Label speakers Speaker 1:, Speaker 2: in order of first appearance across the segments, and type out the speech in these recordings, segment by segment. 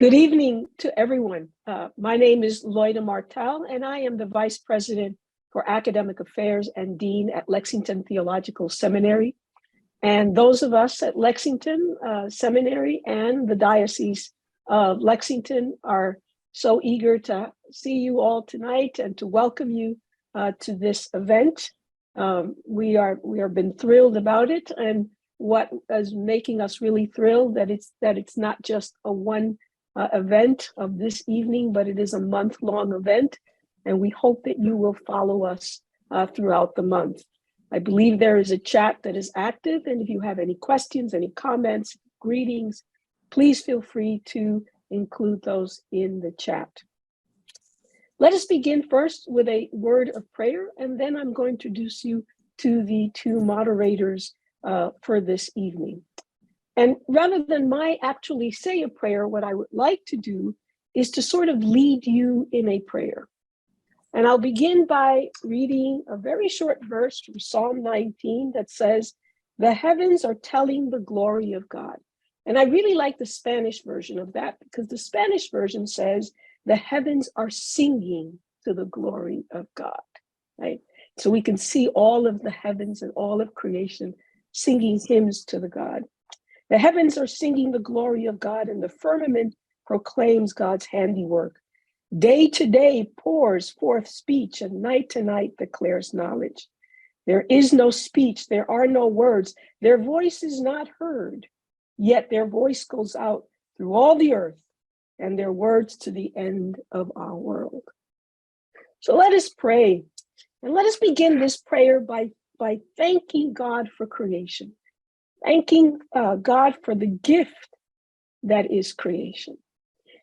Speaker 1: Good evening to everyone. My name is Loida Martel, and I am the Vice President for Academic Affairs and Dean at Lexington Theological Seminary. And those of us at Lexington Seminary and the Diocese of Lexington are so eager to see you all tonight and to welcome you to this event. We are been thrilled about it, and what is making us really thrilled that it's not just a one event of this evening, but it is a month-long event, and we hope that you will follow us throughout the month. I believe there is a chat that is active, and if you have any questions, any comments, greetings, please feel free to include those in the chat. Let us begin first with a word of prayer, and then I'm going to introduce you to the two moderators for this evening. And rather than I actually say a prayer, what I would like to do is to sort of lead you in a prayer. And I'll begin by reading a very short verse from Psalm 19 that says, "The heavens are telling the glory of God." And I really like the Spanish version of that, because the Spanish version says, "The heavens are singing to the glory of God," right? So we can see all of the heavens and all of creation singing hymns to the God. The heavens are singing the glory of God, and the firmament proclaims God's handiwork. Day to day pours forth speech, and night to night declares knowledge. There is no speech, there are no words, their voice is not heard, yet their voice goes out through all the earth, and their words to the end of our world. So let us pray, and let us begin this prayer by thanking God for creation. Thanking God for the gift that is creation.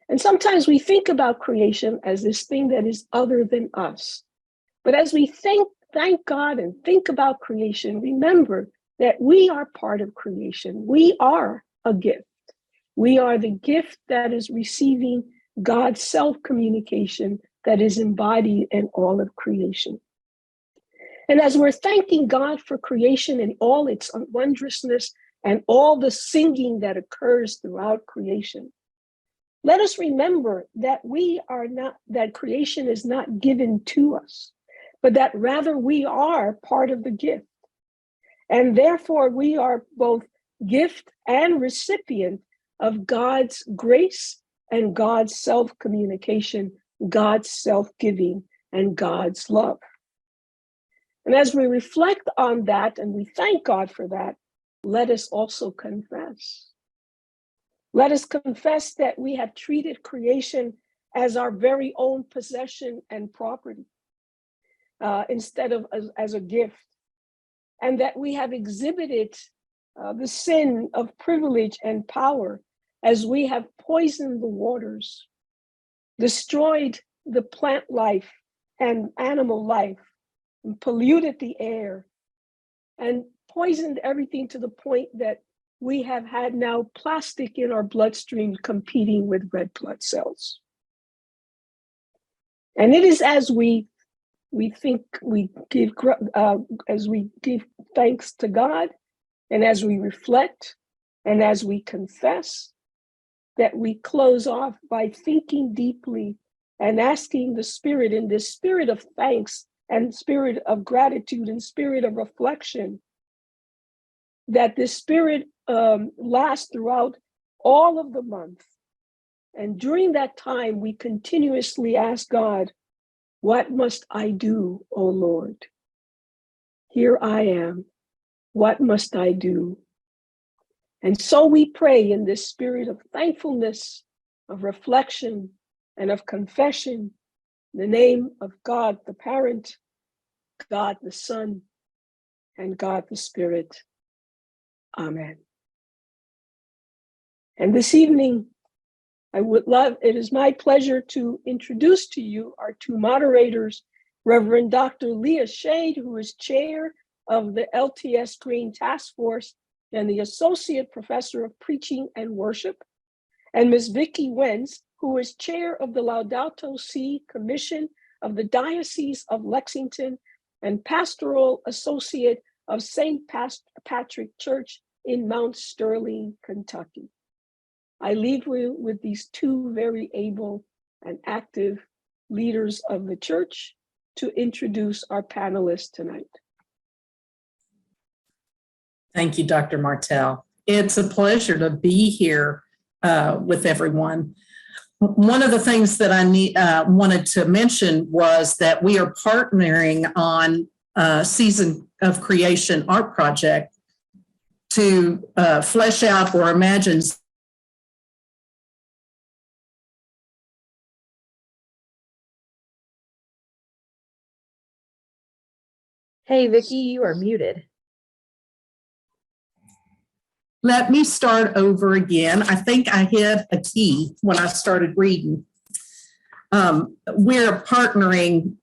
Speaker 1: And sometimes we think about creation as this thing that is other than us. But as we thank God and think about creation, remember that we are part of creation. We are a gift. We are the gift that is receiving God's self-communication that is embodied in all of creation. And as we're thanking God for creation and all its wondrousness and all the singing that occurs throughout creation, let us remember that that creation is not given to us, but that rather we are part of the gift. And therefore we are both gift and recipient of God's grace and God's self-communication, God's self-giving, and God's love. And as we reflect on that and we thank God for that, let us also confess. Let us confess that we have treated creation as our very own possession and property instead of as a gift, and that we have exhibited the sin of privilege and power as we have poisoned the waters, destroyed the plant life and animal life, and polluted the air, and poisoned everything to the point that we have had now plastic in our bloodstream competing with red blood cells. And it is as we give thanks to God, and as we reflect, and as we confess, that we close off by thinking deeply and asking the Spirit, in this spirit of thanks and spirit of gratitude and spirit of reflection, that this spirit lasts throughout all of the month. And during that time, we continuously ask God, "What must I do, O Lord? Here I am. What must I do?" And so we pray in this spirit of thankfulness, of reflection, and of confession, in the name of God the Parent, God the Son, and God the Spirit. Amen. And this evening, it is my pleasure to introduce to you our two moderators, Reverend Dr. Leah Shade, who is chair of the LTS Green Task Force and the Associate Professor of Preaching and Worship, and Ms. Vicki Wenz, who is chair of the Laudato Si Commission of the Diocese of Lexington and Pastoral Associate of St. Patrick Church in Mount Sterling, Kentucky. I leave you with these two very able and active leaders of the church to introduce our panelists tonight.
Speaker 2: Thank you, Dr. Martell. It's a pleasure to be here with everyone. One of the things that I wanted to mention was that we are partnering on a Season of Creation art project to flesh out or imagine.
Speaker 3: Hey, Vicki, you are muted.
Speaker 2: Let me start over again. I think I hit a key when I started reading. We're partnering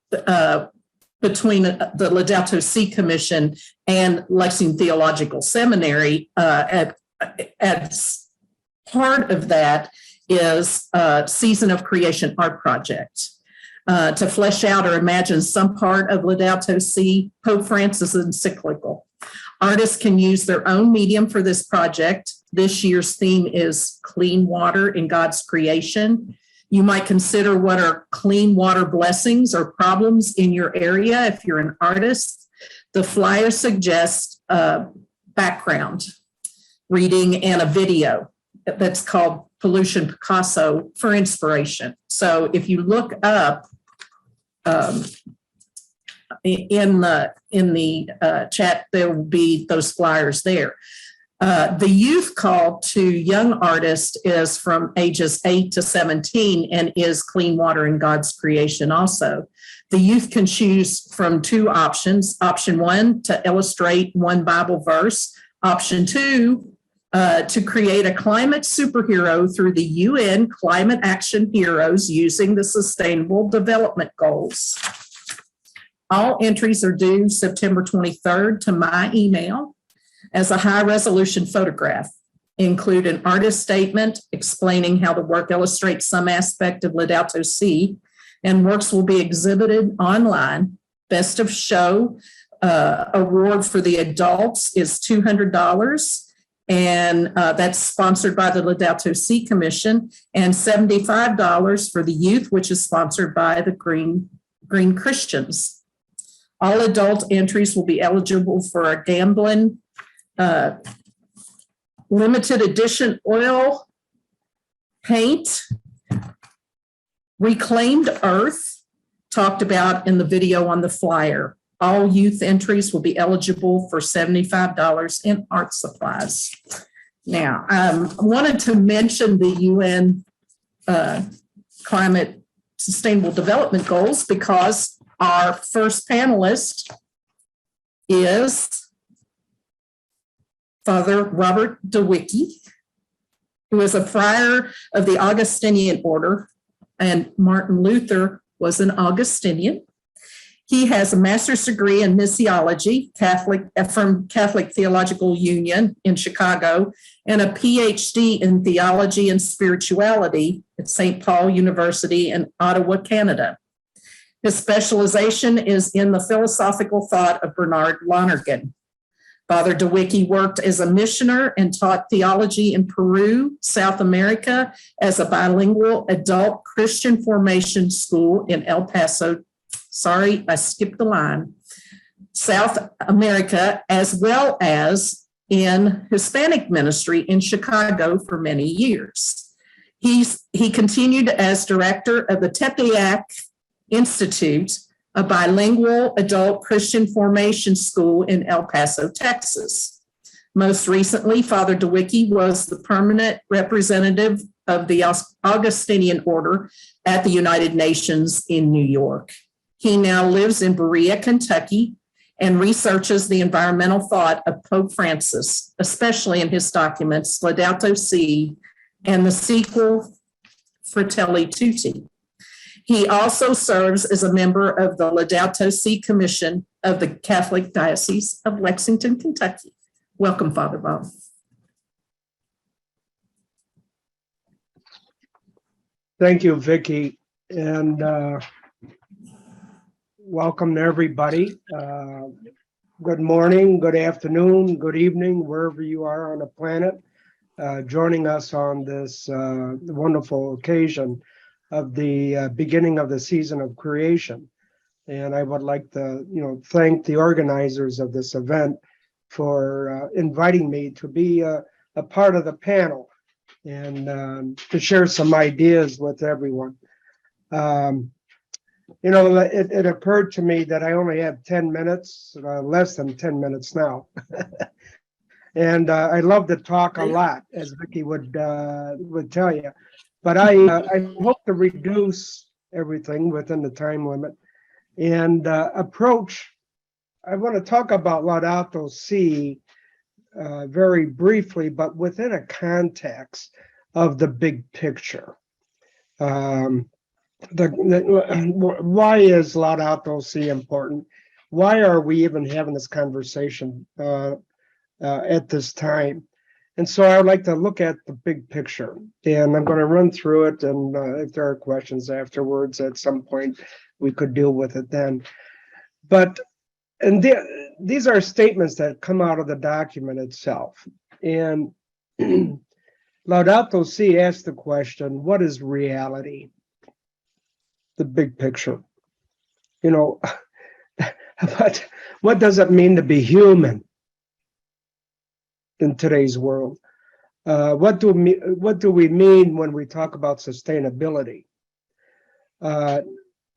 Speaker 2: between the Laudato Si Commission and Lexington Theological Seminary. As part of that is a Season of Creation art project to flesh out or imagine some part of Laudato Si, Pope Francis' encyclical. Artists can use their own medium for this project. This year's theme is clean water in God's creation. You might consider what are clean water blessings or problems in your area if you're an artist. The flyer suggests background reading and a video that's called Pollution Picasso for inspiration. So if you look up in the chat, there will be those flyers there. The youth call to young artists is from ages 8 to 17 and is clean water in God's creation also. The youth can choose from two options. Option 1, to illustrate one Bible verse. Option 2, to create a climate superhero through the UN Climate Action Heroes using the Sustainable Development Goals. All entries are due September 23rd to my email as a high-resolution photograph. Include an artist statement explaining how the work illustrates some aspect of Laudato Si, and works will be exhibited online. Best of show award for the adults is $200, and that's sponsored by the Laudato Si Commission, and $75 for the youth, which is sponsored by the Green Christians. All adult entries will be eligible for a Gamblin limited edition oil paint, Reclaimed Earth, talked about in the video on the flyer. All youth entries will be eligible for $75 in art supplies. Now, I wanted to mention the UN Climate Sustainable Development Goals because our first panelist is Father Robert DeWicki, who is a friar of the Augustinian order, and Martin Luther was an Augustinian. He has a master's degree in missiology from Catholic Theological Union in Chicago, and a PhD in theology and spirituality at St. Paul University in Ottawa, Canada. His specialization is in the philosophical thought of Bernard Lonergan. Father DeWicki worked as a missioner and taught theology in Peru, South America, as a bilingual adult Christian formation school in El Paso. Sorry, I skipped the line. South America, as well as in Hispanic ministry in Chicago for many years. He continued as director of the Tepeyac Institute, a bilingual adult Christian formation school in El Paso, Texas. Most recently, Father DeWicki was the permanent representative of the Augustinian order at the United Nations in New York. He now lives in Berea, Kentucky, and researches the environmental thought of Pope Francis, especially in his documents Laudato Si and the sequel Fratelli Tutti. He also serves as a member of the Laudato Si Commission of the Catholic Diocese of Lexington, Kentucky. Welcome, Father Bob.
Speaker 4: Thank you, Vicki, and welcome to everybody. Good morning, good afternoon, good evening, wherever you are on the planet. joining us on this wonderful occasion of the beginning of the season of creation. And I would like to, thank the organizers of this event for inviting me to be a part of the panel and to share some ideas with everyone. It occurred to me that I only have 10 minutes, less than 10 minutes now. And I love to talk a lot, as Vicki would tell you. But I hope to reduce everything within the time limit and approach. I want to talk about Laudato Si very briefly, but within a context of the big picture. Why is Laudato Si important? Why are we even having this conversation at this time? And so I would like to look at the big picture, and I'm going to run through it. And if there are questions afterwards, at some point, we could deal with it then. But these are statements that come out of the document itself. And Laudato Si asks the question, what is reality? The big picture. What does it mean to be human in today's world? What do we mean when we talk about sustainability?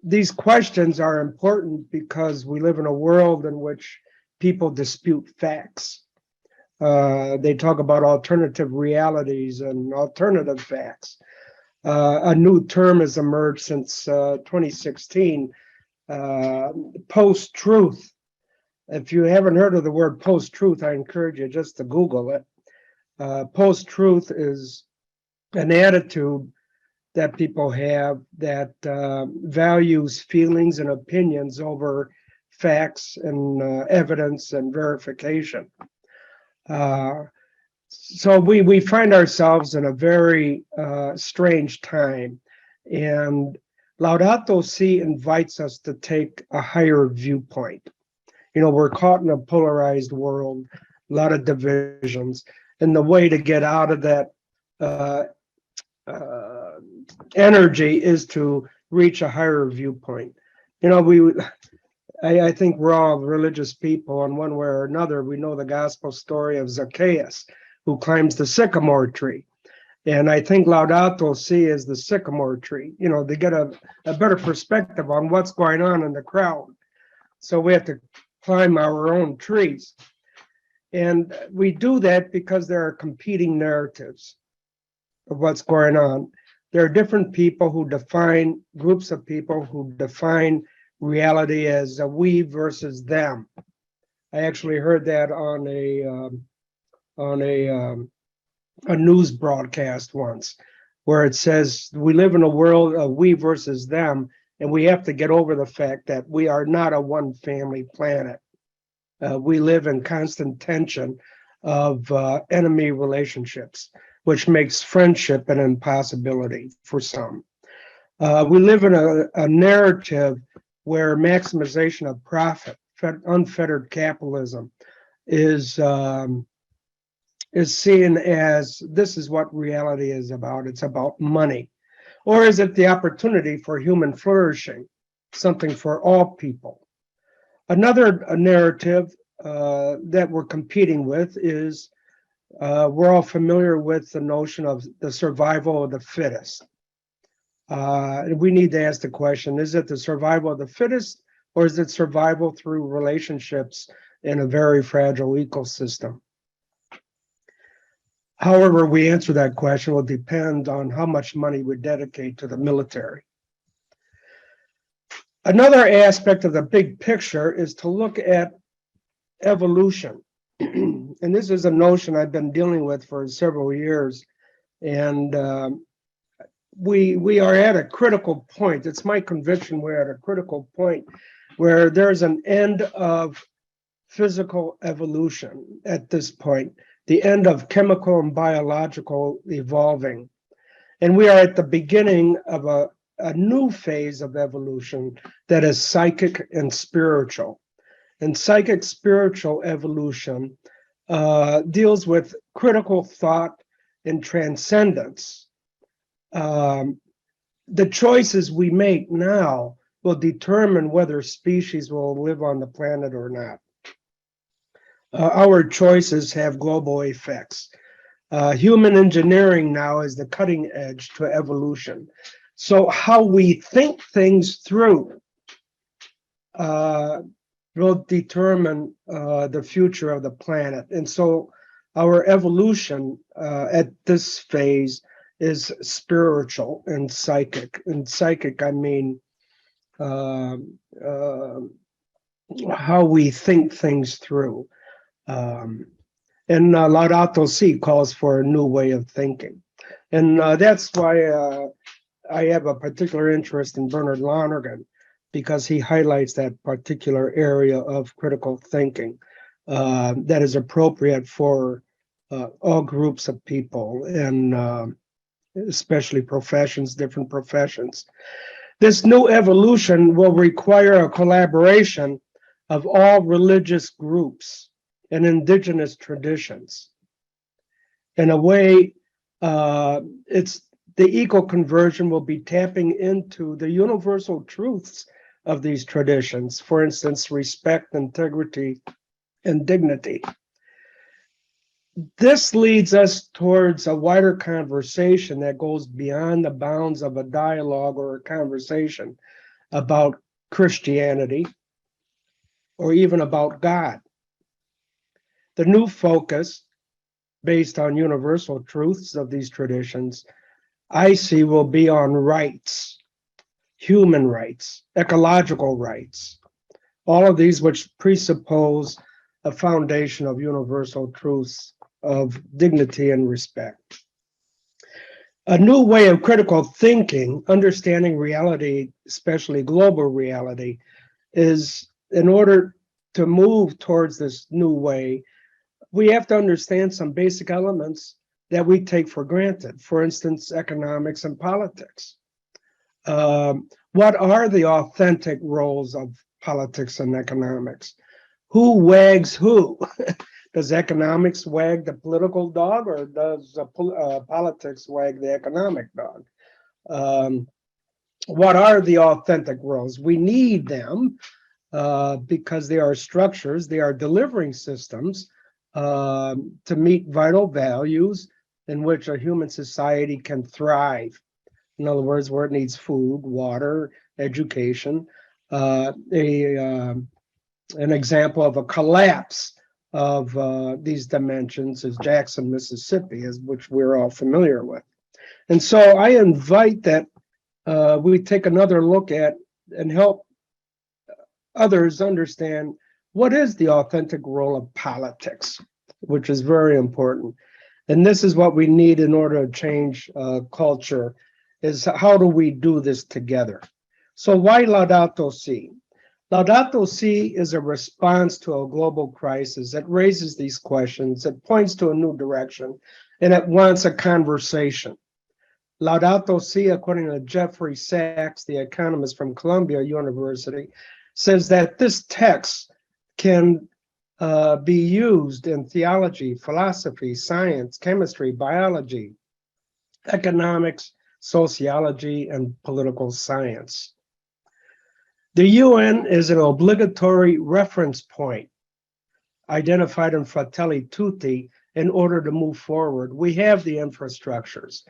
Speaker 4: These questions are important because we live in a world in which people dispute facts. They talk about alternative realities and alternative facts. A new term has emerged since 2016, post-truth. If you haven't heard of the word post-truth, I encourage you just to Google it. Post-truth is an attitude that people have that values feelings and opinions over facts and evidence and verification. So we find ourselves in a very strange time, and Laudato Si invites us to take a higher viewpoint. We're caught in a polarized world, a lot of divisions, and the way to get out of that energy is to reach a higher viewpoint. I think we're all religious people, and one way or another, we know the gospel story of Zacchaeus, who climbs the sycamore tree. And I think Laudato Si is the sycamore tree, to get a better perspective on what's going on in the crowd. So we have to climb our own trees. And we do that because there are competing narratives of what's going on. There are different people who define, groups of people who define reality as a we versus them. I actually heard that on a news broadcast once, where it says we live in a world of we versus them, and we have to get over the fact that we are not a one family planet. We live in constant tension of enemy relationships, which makes friendship an impossibility for some. We live in a narrative where maximization of profit, unfettered capitalism, is seen as this is what reality is about. It's about money. Or is it the opportunity for human flourishing, something for all people? Another narrative that we're competing with is we're all familiar with the notion of the survival of the fittest. We need to ask the question, is it the survival of the fittest, or is it survival through relationships in a very fragile ecosystem? However we answer that question will depend on how much money we dedicate to the military. Another aspect of the big picture is to look at evolution. And this is a notion I've been dealing with for several years. And we are at a critical point. It's my conviction we're at a critical point where there's an end of physical evolution at this point, the end of chemical and biological evolving. And we are at the beginning of a new phase of evolution that is psychic and spiritual. And psychic spiritual evolution deals with critical thought in transcendence, the choices we make now will determine whether species will live on the planet or not. Our choices have global effects. Human engineering now is the cutting edge to evolution. So how we think things through will determine the future of the planet. And so our evolution at this phase is spiritual and psychic. And psychic, I mean how we think things through. And Laudato Si calls for a new way of thinking. And that's why I have a particular interest in Bernard Lonergan, because he highlights that particular area of critical thinking that is appropriate for all groups of people, and especially professions, different professions. This new evolution will require a collaboration of all religious groups and indigenous traditions. In a way, it's the eco-conversion will be tapping into the universal truths of these traditions. For instance, respect, integrity, and dignity. This leads us towards a wider conversation that goes beyond the bounds of a dialogue or a conversation about Christianity or even about God. The new focus, based on universal truths of these traditions, I see will be on rights, human rights, ecological rights, all of these which presuppose a foundation of universal truths of dignity and respect. A new way of critical thinking, understanding reality, especially global reality, is in order to move towards this new way, we have to understand some basic elements that we take for granted. For instance, economics and politics. What are the authentic roles of politics and economics? Who wags who? Does economics wag the political dog, or does politics wag the economic dog? What are the authentic roles? We need them because they are structures, they are delivering systems to meet vital values in which a human society can thrive. In other words, where it needs food, water, education. An example of a collapse of these dimensions is Jackson, Mississippi, which we're all familiar with. And so I invite that we take another look at and help others understand what is the authentic role of politics, which is very important. And this is what we need in order to change culture, is how do we do this together? So why Laudato Si? Laudato Si is a response to a global crisis that raises these questions, it points to a new direction, and it wants a conversation. Laudato Si, according to Jeffrey Sachs, the economist from Columbia University, says that this text can be used in theology, philosophy, science, chemistry, biology, economics, sociology, and political science. The UN is an obligatory reference point identified in Fratelli Tutti in order to move forward. We have the infrastructures.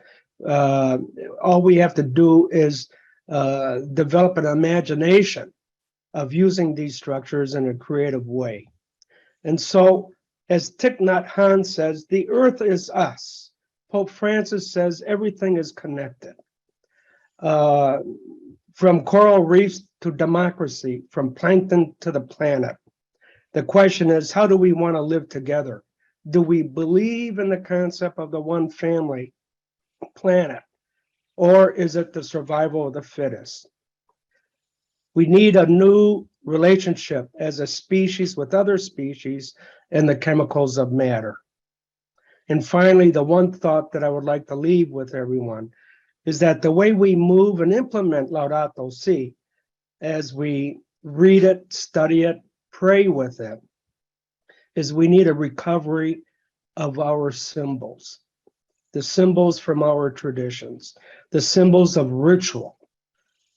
Speaker 4: All we have to do is develop an imagination of using these structures in a creative way. And so, as Thich Nhat Hanh says, the earth is us. Pope Francis says everything is connected. From coral reefs to democracy, from plankton to the planet. The question is, how do we want to live together? Do we believe in the concept of the one family planet, or is it the survival of the fittest? We need a new relationship as a species with other species and the chemicals of matter. And finally, the one thought that I would like to leave with everyone is that the way we move and implement Laudato Si, as we read it, study it, pray with it, is we need a recovery of our symbols. the symbols from our traditions, the symbols of ritual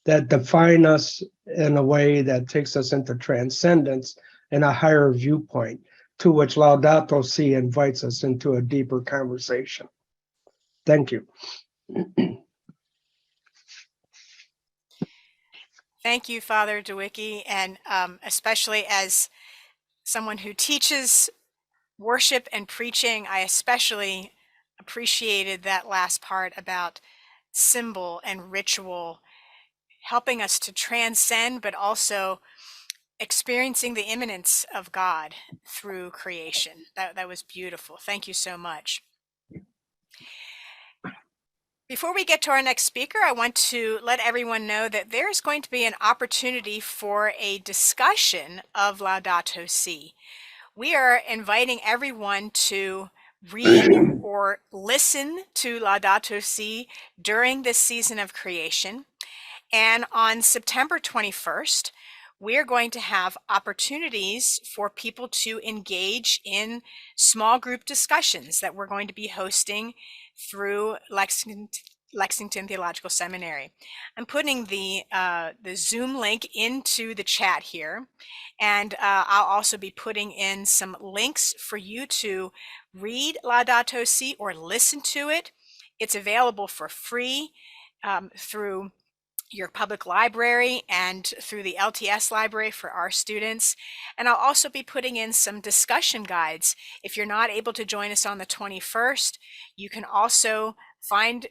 Speaker 4: that define us in a way that takes us into transcendence and a higher viewpoint, to which Laudato Si invites us into a deeper conversation. Thank you.
Speaker 5: Thank you, Father DeWicki, and especially as someone who teaches worship and preaching, I especially appreciated that last part about symbol and ritual, helping us to transcend, but also experiencing the immanence of God through creation. That was beautiful. Thank you so much. Before we get to our next speaker, I want to let everyone know that there is going to be an opportunity for a discussion of Laudato Si. We are inviting everyone to read or listen to Laudato Si during this season of creation. And on September 21st, we're going to have opportunities for people to engage in small group discussions that we're going to be hosting through Lexington Theological Seminary. I'm putting the Zoom link into the chat here, and I'll also be putting in some links for you to read Laudato Si or listen to it. It's available for free through your public library and through the LTS library for our students. And I'll also be putting in some discussion guides. If you're not able to join us on the 21st, you can also find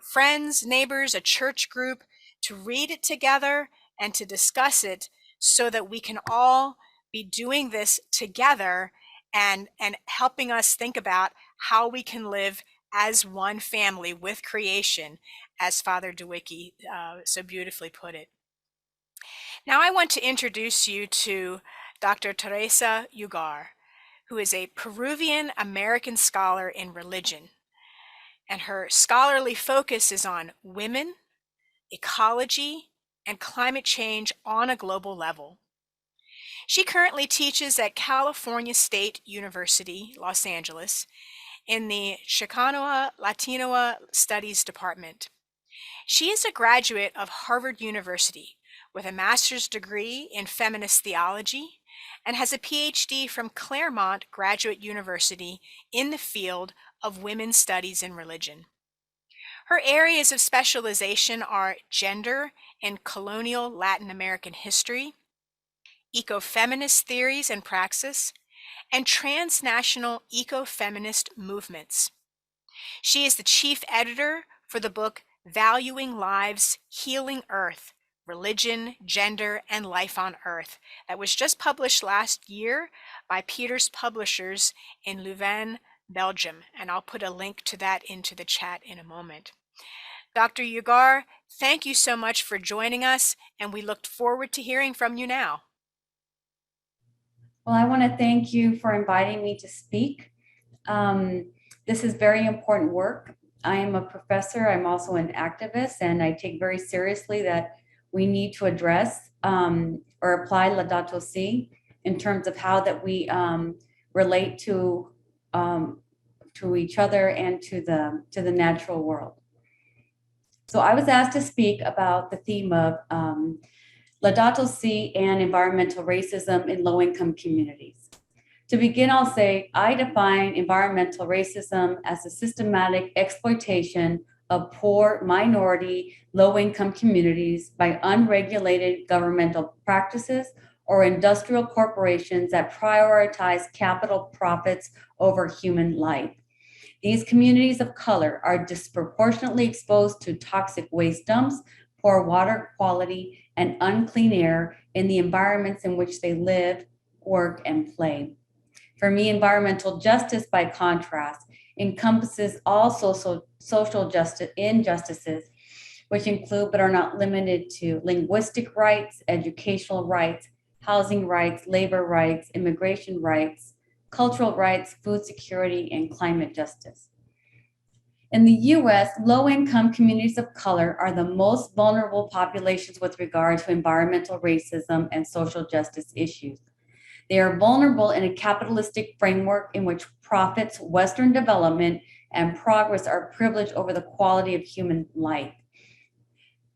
Speaker 5: friends, neighbors, a church group to read it together and to discuss it so that we can all be doing this together and helping us think about how we can live as one family with creation, as Father DeWicki so beautifully put it. Now I want to introduce you to Dr. Teresa Ugar, who is a Peruvian American scholar in religion. And her scholarly focus is on women, ecology, and climate change on a global level. She currently teaches at California State University, Los Angeles, in the Chicano Latino Studies Department. She is a graduate of Harvard University with a master's degree in feminist theology and has a PhD from Claremont Graduate University in the field of women's studies in religion. Her areas of specialization are gender and colonial Latin American history, ecofeminist theories and praxis, and transnational ecofeminist movements. She is the chief editor for the book Valuing Lives, Healing Earth, Religion, Gender, and Life on Earth, that was just published last year by Peters Publishers in Leuven, Belgium, and I'll put a link to that into the chat in a moment. Dr. Ugar, thank you so much for joining us, and we look forward to hearing from you now.
Speaker 6: Well, I want to thank you for inviting me to speak. This is very important work. I am a professor. I'm also an activist, and I take very seriously that we need to address or apply Laudato Si in terms of how that we relate to each other and to the natural world. So I was asked to speak about the theme of Laudato Si and environmental racism in low-income communities. To begin, I'll say I define environmental racism as a systematic exploitation of poor, minority, low-income communities by unregulated governmental practices or industrial corporations that prioritize capital profits over human life. These communities of color are disproportionately exposed to toxic waste dumps, poor water quality, and unclean air in the environments in which they live, work, and play. For me, environmental justice, by contrast, encompasses all social justice injustices, which include but are not limited to linguistic rights, educational rights, housing rights, labor rights, immigration rights, cultural rights, food security, and climate justice. In the US, low-income communities of color are the most vulnerable populations with regard to environmental racism and social justice issues. They are vulnerable in a capitalistic framework in which profits Western development and progress are privileged over the quality of human life.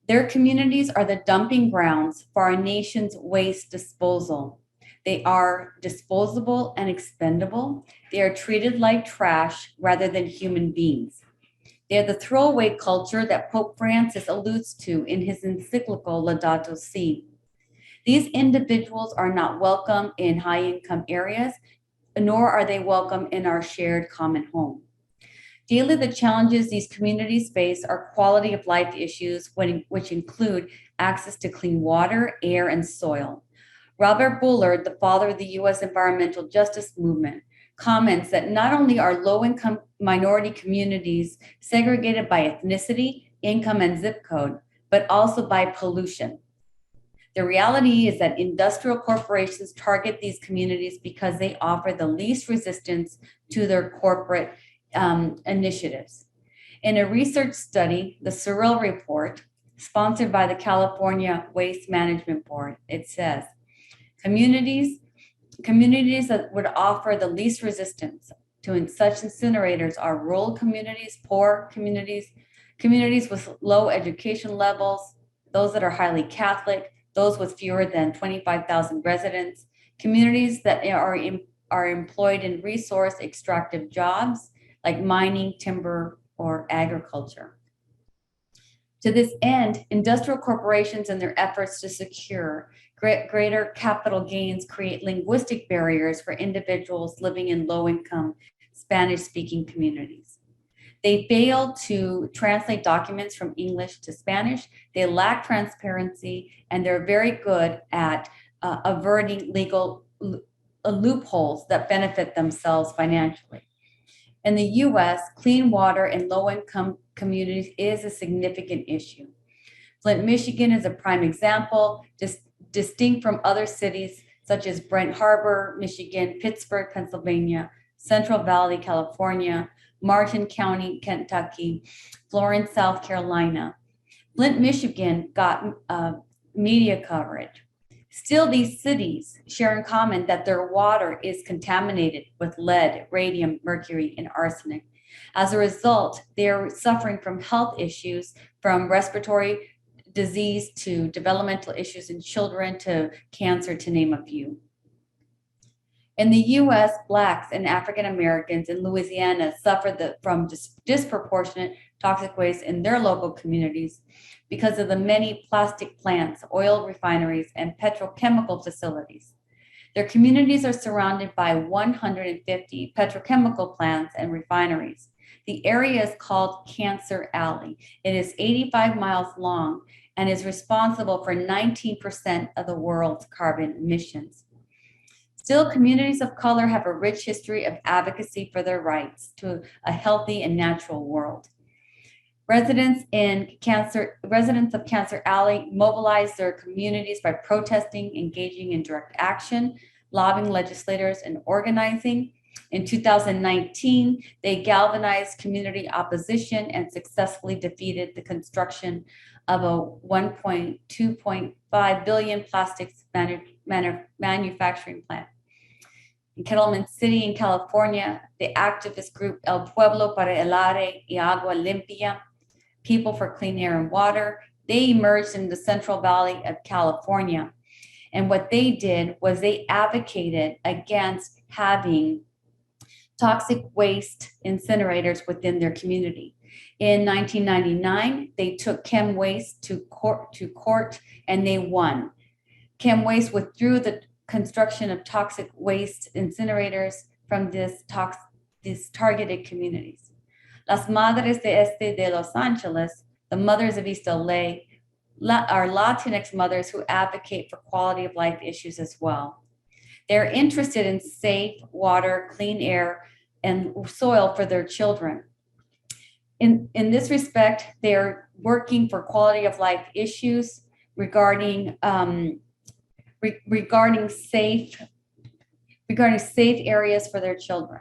Speaker 6: Their communities are the dumping grounds for our nation's waste disposal. They are disposable and expendable. They are treated like trash rather than human beings. They are the throwaway culture that Pope Francis alludes to in his encyclical Laudato Si. These individuals are not welcome in high-income areas, nor are they welcome in our shared common home. Daily, the challenges these communities face are quality of life issues, which include access to clean water, air, and soil. Robert Bullard, the father of the U.S. environmental justice movement, comments that not only are low-income minority communities segregated by ethnicity, income, and zip code, but also by pollution. The reality is that industrial corporations target these communities because they offer the least resistance to their corporate initiatives. In a research study, the Sorrell Report, sponsored by the California Waste Management Board, it says, communities that would offer the least resistance to such incinerators are rural communities, poor communities, communities with low education levels, those that are highly Catholic, those with fewer than 25,000 residents, communities that are employed in resource extractive jobs like mining, timber, or agriculture. To this end, industrial corporations and their efforts to secure greater capital gains create linguistic barriers for individuals living in low-income Spanish-speaking communities. They fail to translate documents from English to Spanish. They lack transparency, and they're very good at averting legal loopholes that benefit themselves financially. In the US, clean water in low-income communities is a significant issue. Flint, Michigan is a prime example, distinct from other cities such as Brent Harbor, Michigan, Pittsburgh, Pennsylvania, Central Valley, California, Martin County, Kentucky, Florence, South Carolina. Flint, Michigan got media coverage. Still, these cities share in common that their water is contaminated with lead, radium, mercury, and arsenic. As a result, they're suffering from health issues, from respiratory disease to developmental issues in children to cancer, to name a few. In the US, Blacks and African Americans in Louisiana suffer from disproportionate toxic waste in their local communities because of the many plastic plants, oil refineries, and petrochemical facilities. Their communities are surrounded by 150 petrochemical plants and refineries. The area is called Cancer Alley. It is 85 miles long and is responsible for 19% of the world's carbon emissions. Still, communities of color have a rich history of advocacy for their rights to a healthy and natural world. Residents of Cancer Alley mobilize their communities by protesting, engaging in direct action, lobbying legislators, and organizing. In 2019, they galvanized community opposition and successfully defeated the construction of a $2.5 billion plastics manufacturing plant. In Kettleman City in California, the activist group El Pueblo para el Aire y Agua Limpia, People for Clean Air and Water, they emerged in the Central Valley of California. And what they did was they advocated against having toxic waste incinerators within their community. In 1999, they took Chem Waste to court and they won. Chem Waste withdrew the construction of toxic waste incinerators from these targeted communities. Las Madres de Este de Los Angeles, the mothers of East LA, are Latinx mothers who advocate for quality of life issues as well. They're interested in safe water, clean air, and soil for their children. In this respect, they're working for quality of life issues regarding safe areas for their children.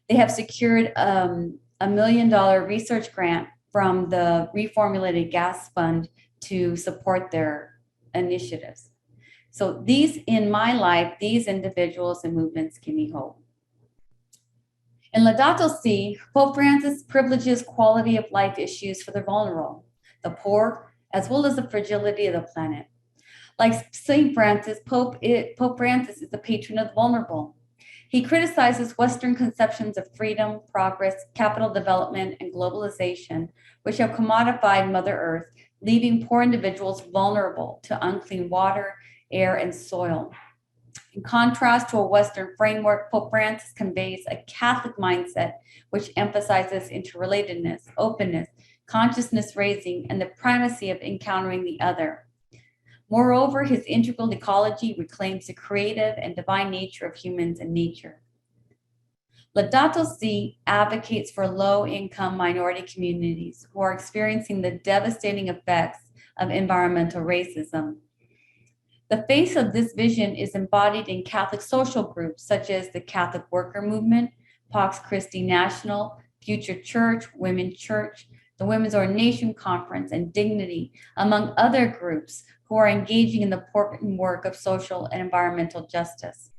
Speaker 6: They have secured $1 million research grant from the Reformulated Gas Fund to support their initiatives. So in my life, these individuals and movements give me hope. In Laudato Si, Pope Francis privileges quality of life issues for the vulnerable, the poor, as well as the fragility of the planet. Like St. Francis, Pope Francis is the patron of the vulnerable. He criticizes Western conceptions of freedom, progress, capital development, and globalization, which have commodified Mother Earth, leaving poor individuals vulnerable to unclean water, air, and soil. In contrast to a Western framework, Pope Francis conveys a Catholic mindset which emphasizes interrelatedness, openness, consciousness raising, and the primacy of encountering the other. Moreover, his integral ecology reclaims the creative and divine nature of humans and nature. Laudato Si advocates for low-income minority communities who are experiencing the devastating effects of environmental racism. The face of this vision is embodied in Catholic social groups such as the Catholic Worker Movement, Pax Christi National, Future Church, Women Church, the Women's Ordination Conference, and Dignity, among other groups who are engaging in the important work of social and environmental justice.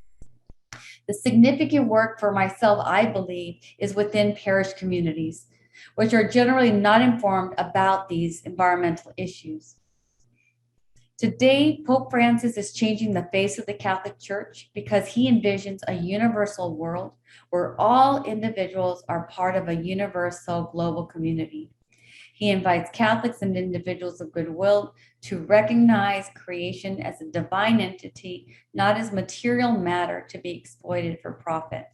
Speaker 6: The significant work for myself, I believe, is within parish communities, which are generally not informed about these environmental issues. Today, Pope Francis is changing the face of the Catholic Church because he envisions a universal world where all individuals are part of a universal global community. He invites Catholics and individuals of goodwill to recognize creation as a divine entity, not as material matter to be exploited for profit.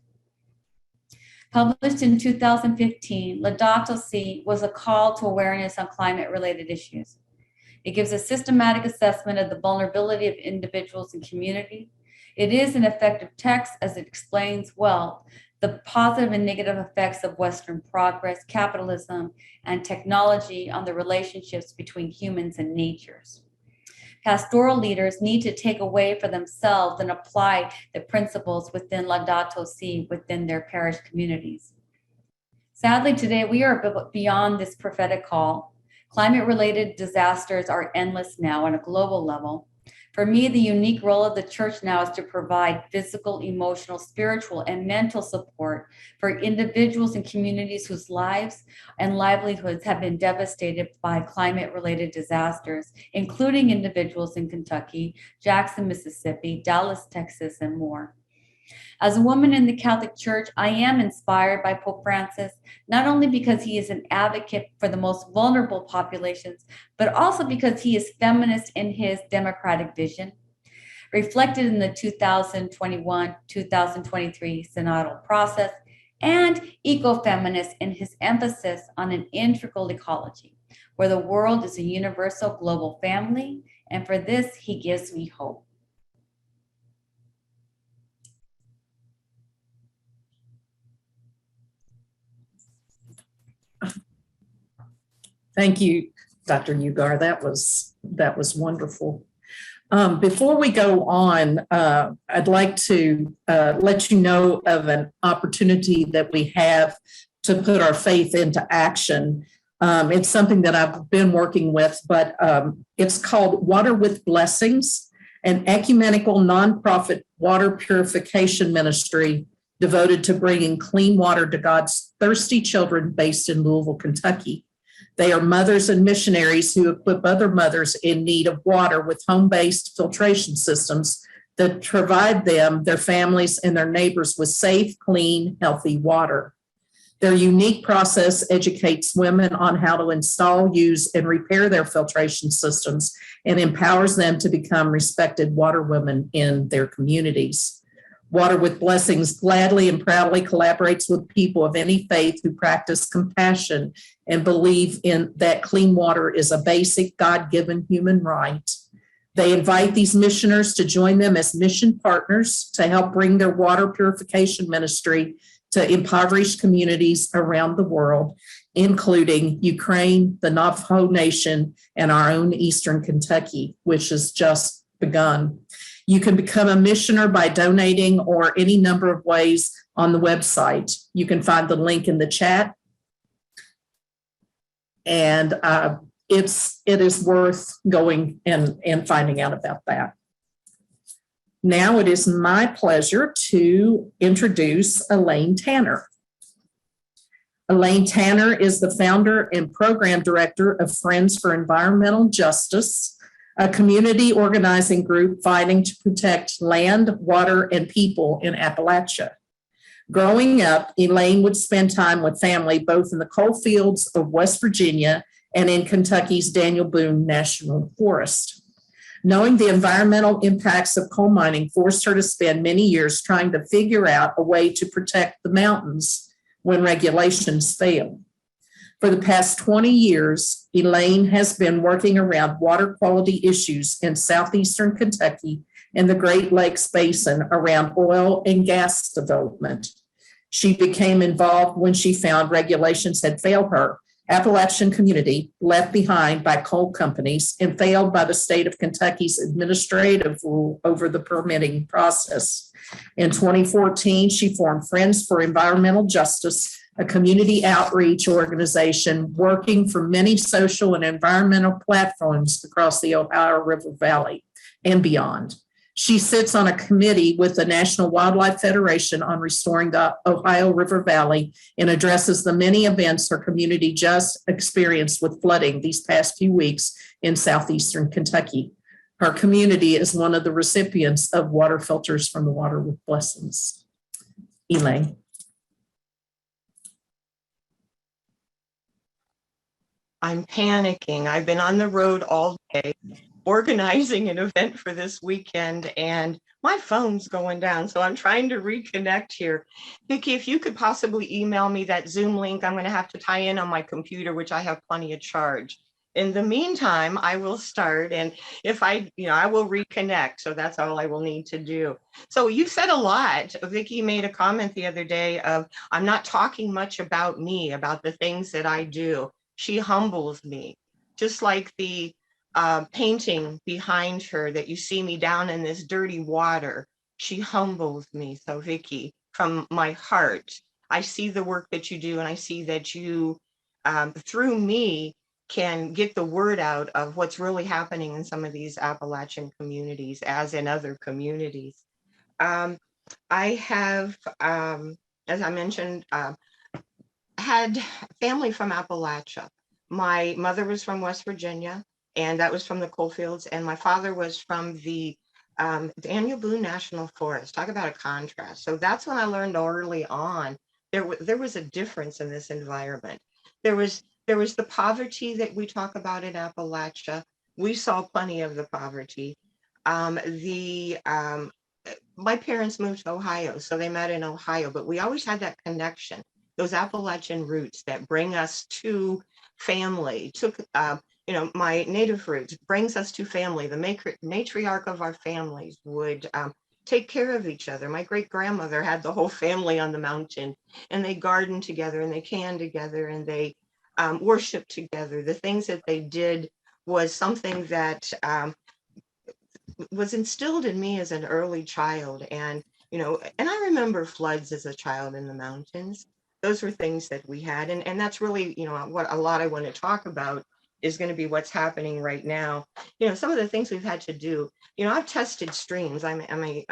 Speaker 6: Published in 2015, Laudato Si was a call to awareness on climate-related issues. It gives a systematic assessment of the vulnerability of individuals and community. It is an effective text as it explains well the positive and negative effects of Western progress, capitalism, and technology on the relationships between humans and natures. Pastoral leaders need to take away for themselves and apply the principles within Laudato Si within their parish communities. Sadly, today we are beyond this prophetic call. Climate-related disasters are endless now on a global level. For me, the unique role of the church now is to provide physical, emotional, spiritual, and mental support for individuals and communities whose lives and livelihoods have been devastated by climate-related disasters, including individuals in Kentucky, Jackson, Mississippi, Dallas, Texas, and more. As a woman in the Catholic Church, I am inspired by Pope Francis, not only because he is an advocate for the most vulnerable populations, but also because he is feminist in his democratic vision, reflected in the 2021-2023 synodal process, and ecofeminist in his emphasis on an integral ecology, where the world is a universal global family, and for this, he gives me hope.
Speaker 2: Thank you, Dr. Ugar. That was wonderful. Before we go on, I'd like to let you know of an opportunity that we have to put our faith into action. It's something that I've been working with, but it's called Water with Blessings, an ecumenical nonprofit water purification ministry devoted to bringing clean water to God's thirsty children based in Louisville, Kentucky. They are mothers and missionaries who equip other mothers in need of water with home-based filtration systems that provide them, their families, and their neighbors with safe, clean, healthy water. Their unique process educates women on how to install, use, and repair their filtration systems and empowers them to become respected water women in their communities. Water with Blessings gladly and proudly collaborates with people of any faith who practice compassion and believe in that clean water is a basic God-given human right. They invite these missioners to join them as mission partners to help bring their water purification ministry to impoverished communities around the world, including Ukraine, the Navajo Nation, and our own Eastern Kentucky, which has just begun. You can become a missioner by donating or any number of ways on the website. You can find the link in the chat. And it is worth going and finding out about that. Now it is my pleasure to introduce Elaine Tanner. Elaine Tanner is the founder and program director of Friends for Environmental Justice, a community organizing group fighting to protect land, water, and people in Appalachia. Growing up, Elaine would spend time with family both in the coal fields of West Virginia and in Kentucky's Daniel Boone National Forest. Knowing the environmental impacts of coal mining forced her to spend many years trying to figure out a way to protect the mountains when regulations fail. For the past 20 years, Elaine has been working around water quality issues in southeastern Kentucky and the Great Lakes Basin around oil and gas development. She became involved when she found regulations had failed her Appalachian community, left behind by coal companies and failed by the state of Kentucky's administrative rule over the permitting process. In 2014, she formed Friends for Environmental Justice, a community outreach organization working for many social and environmental platforms across the Ohio River Valley and beyond. She sits on a committee with the National Wildlife Federation on restoring the Ohio River Valley and addresses the many events her community just experienced with flooding these past few weeks in southeastern Kentucky. Her community is one of the recipients of water filters from the Water with Blessings. Elaine.
Speaker 7: I'm panicking. I've been on the road all day organizing an event for this weekend and my phone's going down. So I'm trying to reconnect here. Vicki, if you could possibly email me that Zoom link, I'm going to have to tie in on my computer, which I have plenty of charge. In the meantime, I will start, and if I will reconnect. So that's all I will need to do. So you said a lot. Vicki made a comment the other day of, I'm not talking much about me, about the things that I do. She humbles me, just like the painting behind her that you see me down in this dirty water. She humbles me. So Vicki, from my heart, I see the work that you do, and I see that you, through me, can get the word out of what's really happening in some of these Appalachian communities, as in other communities. I have, as I mentioned, had family from Appalachia. My mother was from West Virginia, and that was from the coal fields, and my father was from the Daniel Boone National Forest. Talk about a contrast. So that's when I learned early on there was a difference in this environment. There was the poverty that we talk about in Appalachia. We saw plenty of the poverty. My parents moved to Ohio, so they met in Ohio, but we always had that connection, those Appalachian roots that bring us to family, my native roots brings us to family. The matriarch of our families would take care of each other. My great grandmother had the whole family on the mountain, and they gardened together, and they canned together, and they worshiped together. The things that they did was something that was instilled in me as an early child. And I remember floods as a child in the mountains. Those were things that we had, and that's really what a lot I want to talk about is going to be what's happening right now. Some of the things we've had to do. I've tested streams. I'm a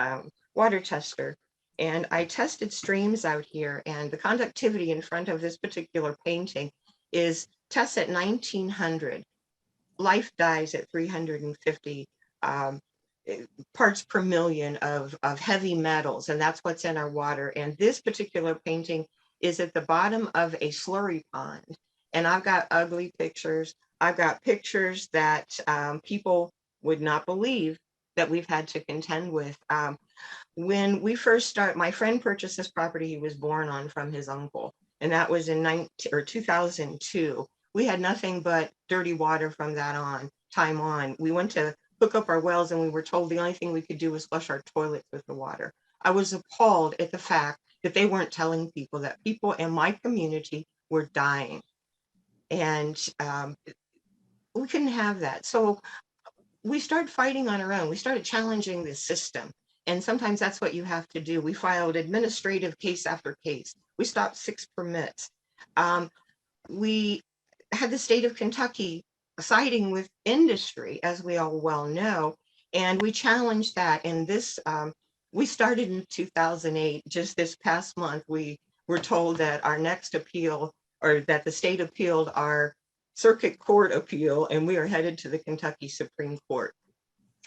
Speaker 7: water tester, and I tested streams out here, and the conductivity in front of this particular painting is tests at 1900. Life dies at 350 parts per million of heavy metals, and that's what's in our water. And this particular painting is at the bottom of a slurry pond, and I've got ugly pictures. I've got pictures that people would not believe that we've had to contend with. When we first started, my friend purchased this property he was born on from his uncle, and that was in 2002. We had nothing but dirty water from that time on. We went to hook up our wells, and we were told the only thing we could do was flush our toilets with the water. I was appalled at the fact that they weren't telling people that people in my community were dying. And we couldn't have that. So we started fighting on our own. We started challenging the system. And sometimes that's what you have to do. We filed administrative case after case. We stopped 6 permits. We had the state of Kentucky siding with industry, as we all well know, and we challenged that. And this, we started in 2008. Just this past month, we were told that our next appeal or that the state appealed our circuit court appeal, and we are headed to the Kentucky Supreme Court.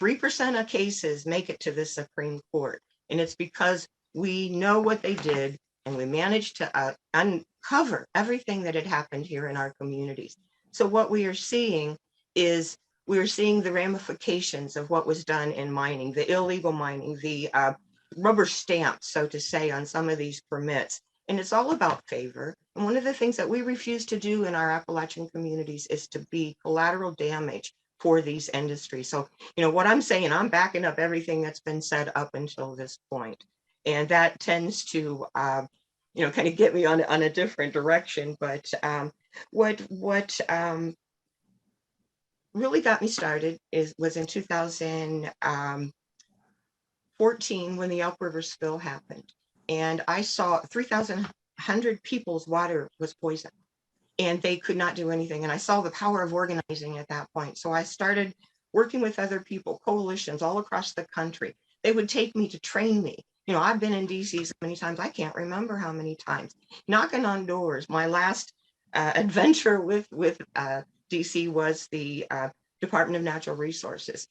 Speaker 7: 3% of cases make it to the Supreme Court, and it's because we know what they did, and we managed to uncover everything that had happened here in our communities. So what we are seeing is we're seeing the ramifications of what was done in mining, the illegal mining, the rubber stamp, so to say, on some of these permits. And it's all about favor. And one of the things that we refuse to do in our Appalachian communities is to be collateral damage for these industries. So, what I'm saying, I'm backing up everything that's been said up until this point. And that tends to, kind of get me on a different direction. But what really got me started was in 2014 when the Elk River spill happened. And I saw 3,100 people's water was poisoned, and they could not do anything. And I saw the power of organizing at that point. So I started working with other people, coalitions all across the country. They would take me to train me. I've been in DC so many times, I can't remember how many times, knocking on doors. My last adventure with DC was the Department of Natural Resources.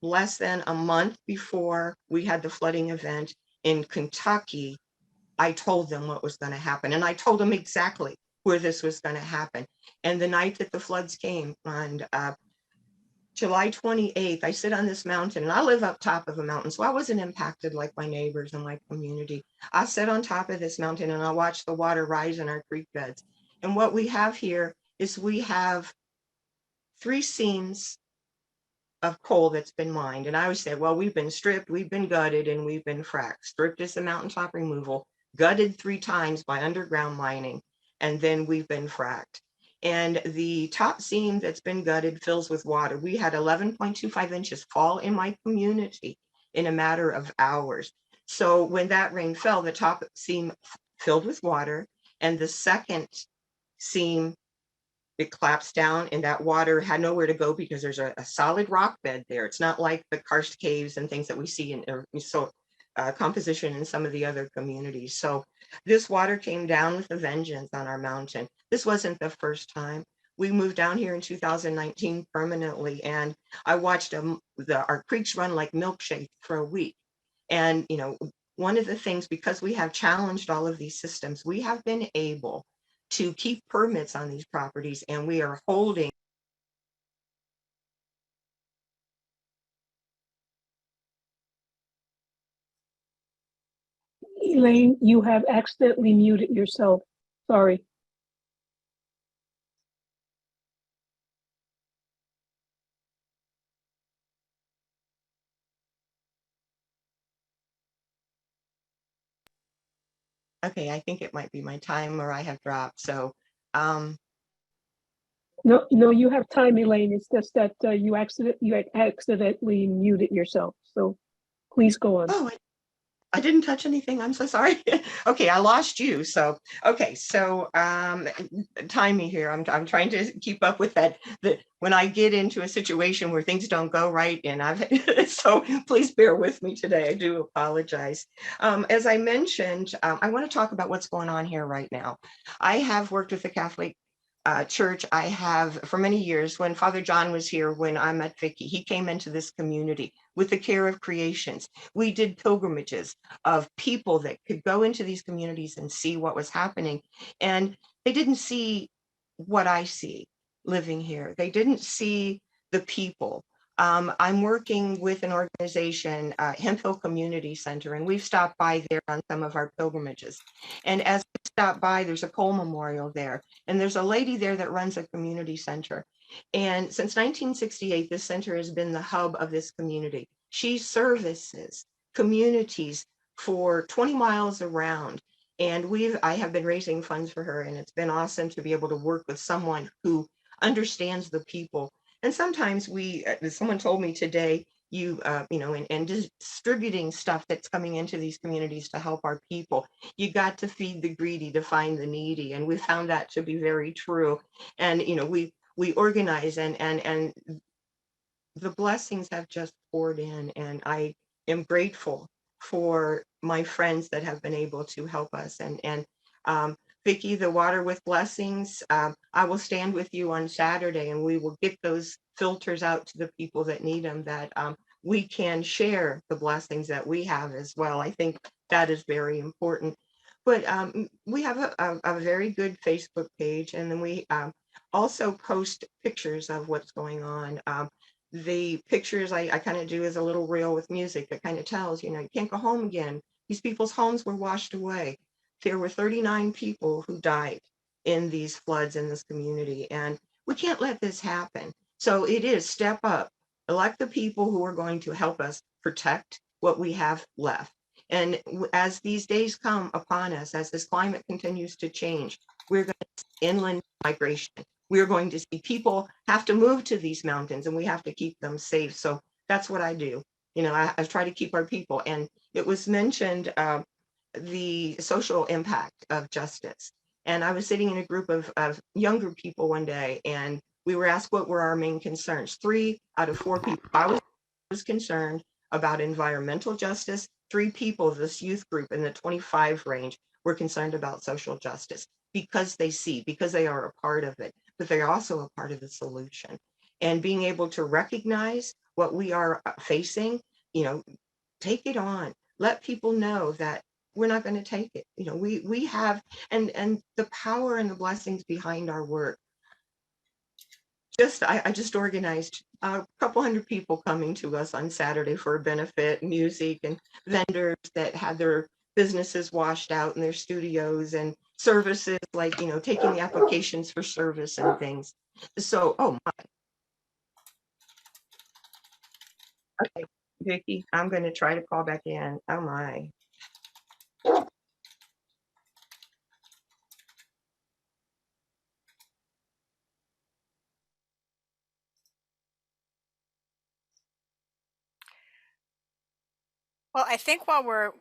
Speaker 7: Less than a month before we had the flooding event in Kentucky, I told them what was going to happen. And I told them exactly where this was going to happen. And the night that the floods came on July 28th, I sit on this mountain, and I live up top of a mountain, so I wasn't impacted like my neighbors and my community. I sit on top of this mountain and I watch the water rise in our creek beds. And what we have here is we have 3 seams of coal that's been mined. And I always say, well, we've been stripped, we've been gutted, and we've been fracked. Stripped is the mountaintop removal, gutted 3 times by underground mining, and then we've been fracked. And the top seam that's been gutted fills with water. We had 11.25 inches fall in my community in a matter of hours. So when that rain fell, the top seam filled with water, and the second seam, it collapsed down, and that water had nowhere to go because there's a solid rock bed there. It's not like the karst caves and things that we see in composition in some of the other communities. So this water came down with a vengeance on our mountain. This wasn't the first time. We moved down here in 2019 permanently, and I watched our creeks run like milkshake for a week. And one of the things, because we have challenged all of these systems, we have been able to keep permits on these properties, and we are holding.
Speaker 1: Elaine, you have accidentally muted yourself. Sorry.
Speaker 7: Okay, I think it might be my time, or I have dropped. So
Speaker 1: No, you have time, Elaine. It's just that you accidentally muted yourself. So please go on.
Speaker 7: oh, I didn't touch anything. I'm so sorry. Okay, I lost you. So okay, so time me here. I'm trying to keep up with that. When I get into a situation where things don't go right, and so please bear with me today. I do apologize. As I mentioned, I want to talk about what's going on here right now. I have worked with the Catholic church. I have for many years. When Father John was here, when I met Vicki, he came into this community with the care of creations. We did pilgrimages of people that could go into these communities and see what was happening. And they didn't see what I see living here. They didn't see the people. I'm working with an organization, Hemp Hill Community Center, and we've stopped by there on some of our pilgrimages. And as we stop by, there's a coal memorial there, and there's a lady there that runs a community center. And since 1968, this center has been the hub of this community. She services communities for 20 miles around. And I have been raising funds for her, and it's been awesome to be able to work with someone who understands the people. And sometimes someone told me today, and distributing stuff that's coming into these communities to help our people, you got to feed the greedy to find the needy. And we found that to be very true. And, we organize, and the blessings have just poured in, and I am grateful for my friends that have been able to help us. And Vicki, the Water with Blessings, I will stand with you on Saturday, and we will get those filters out to the people that need them, that we can share the blessings that we have as well. I think that is very important. But we have a very good Facebook page, and then we also post pictures of what's going on. The pictures I kind of do as a little reel with music that kind of tells, you can't go home again. These people's homes were washed away. There were 39 people who died in these floods in this community, and we can't let this happen. So it is step up, elect the people who are going to help us protect what we have left. And as these days come upon us, as this climate continues to change, we're going to see inland migration. We're going to see people have to move to these mountains, and we have to keep them safe. So that's what I do. I try to keep our people. And it was mentioned the social impact of justice. And I was sitting in a group of younger people one day, and we were asked what were our main concerns. 3 out of 4 people, I was concerned about environmental justice. 3 people, this youth group in the 25 range, were concerned about social justice because they are a part of it, but they're also a part of the solution. And being able to recognize what we are facing, take it on. Let people know that we're not going to take it. We have, and the power and the blessings behind our work. I just organized a couple hundred people coming to us on Saturday for a benefit, music, and vendors that had their businesses washed out in their studios, and services like, taking the applications for service and things. So, oh my. Okay, Vicki, I'm going to try to call back in. Oh my.
Speaker 5: Well, I think while we're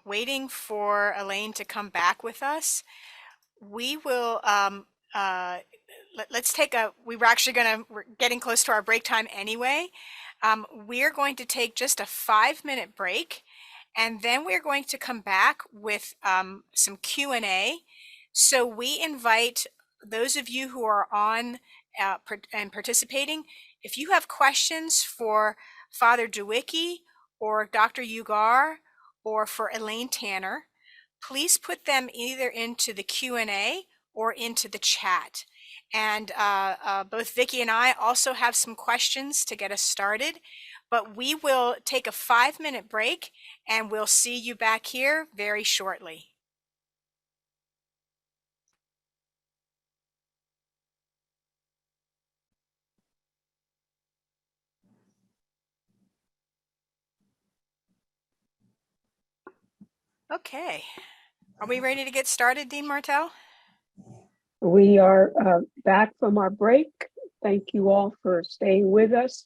Speaker 5: waiting for Elaine to come back with us, we will let's take we were actually we're getting close to our break time anyway. We're going to take just a 5-minute break, and then we're going to come back with some Q&A. So we invite those of you who are on and participating, if you have questions for Father DeWicki or Dr. Ugar or for Elaine Tanner, please put them either into the Q&A or into the chat. And both Vicki and I also have some questions to get us started, but we will take a 5-minute break, and we'll see you back here very shortly. Okay, are we ready to get started, Dean Martell?
Speaker 1: We are back from our break. Thank you all for staying with us.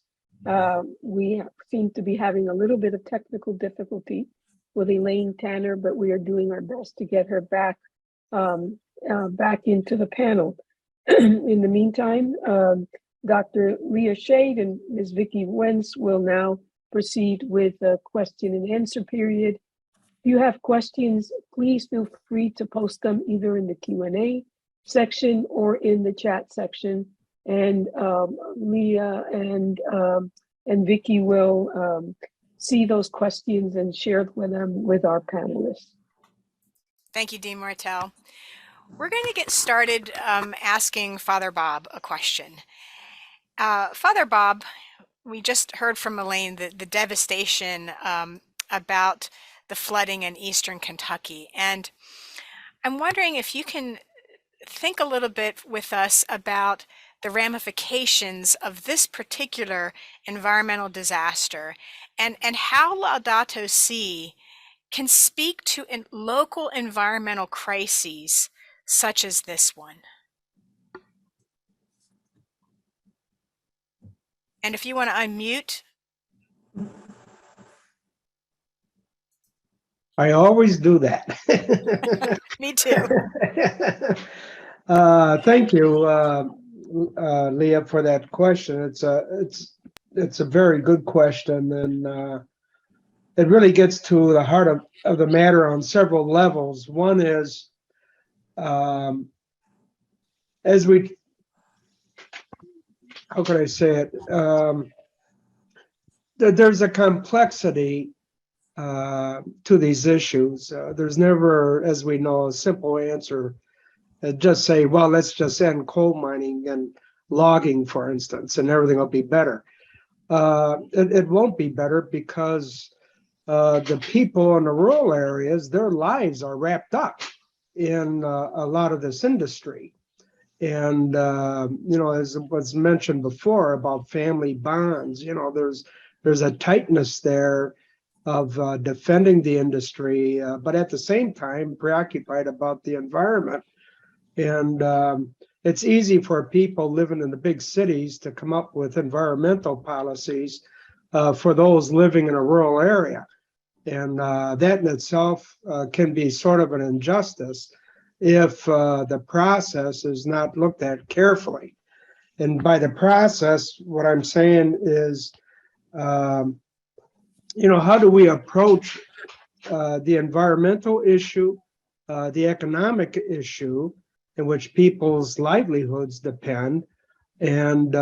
Speaker 1: We seem to be having a little bit of technical difficulty with Elaine Tanner, but we are doing our best to get her back into the panel. In the meantime, Dr. Leah Shade and Ms. Vicki Wentz will now proceed with the question and answer period. If you have questions, please feel free to post them either in the Q&A section or in the chat section, and Leah and Vicki will see those questions and share them with our panelists.
Speaker 5: Thank you, Dean Martell. We're going to get started asking Father Bob a question. Father Bob, we just heard from Elaine the devastation about the flooding in eastern Kentucky, and I'm wondering if you can think a little bit with us about the ramifications of this particular environmental disaster, and how Laudato Si can speak to local environmental crises such as this one. And if you want to unmute.
Speaker 4: I always do that.
Speaker 5: Me too.
Speaker 4: Thank you, Leah, for that question. It's a very good question, and it really gets to the heart of the matter on several levels. One is as we, how can I say it? There's a complexity to these issues. There's never, as we know, a simple answer. Just say, well, let's just end coal mining and logging, for instance, and everything will be better. It won't be better because the people in the rural areas, their lives are wrapped up in a lot of this industry. And, as was mentioned before about family bonds, there's a tightness there of defending the industry, but at the same time preoccupied about the environment. And it's easy for people living in the big cities to come up with environmental policies for those living in a rural area. And that in itself can be sort of an injustice if the process is not looked at carefully. And by the process, what I'm saying is, how do we approach the environmental issue, the economic issue, in which people's livelihoods depend, and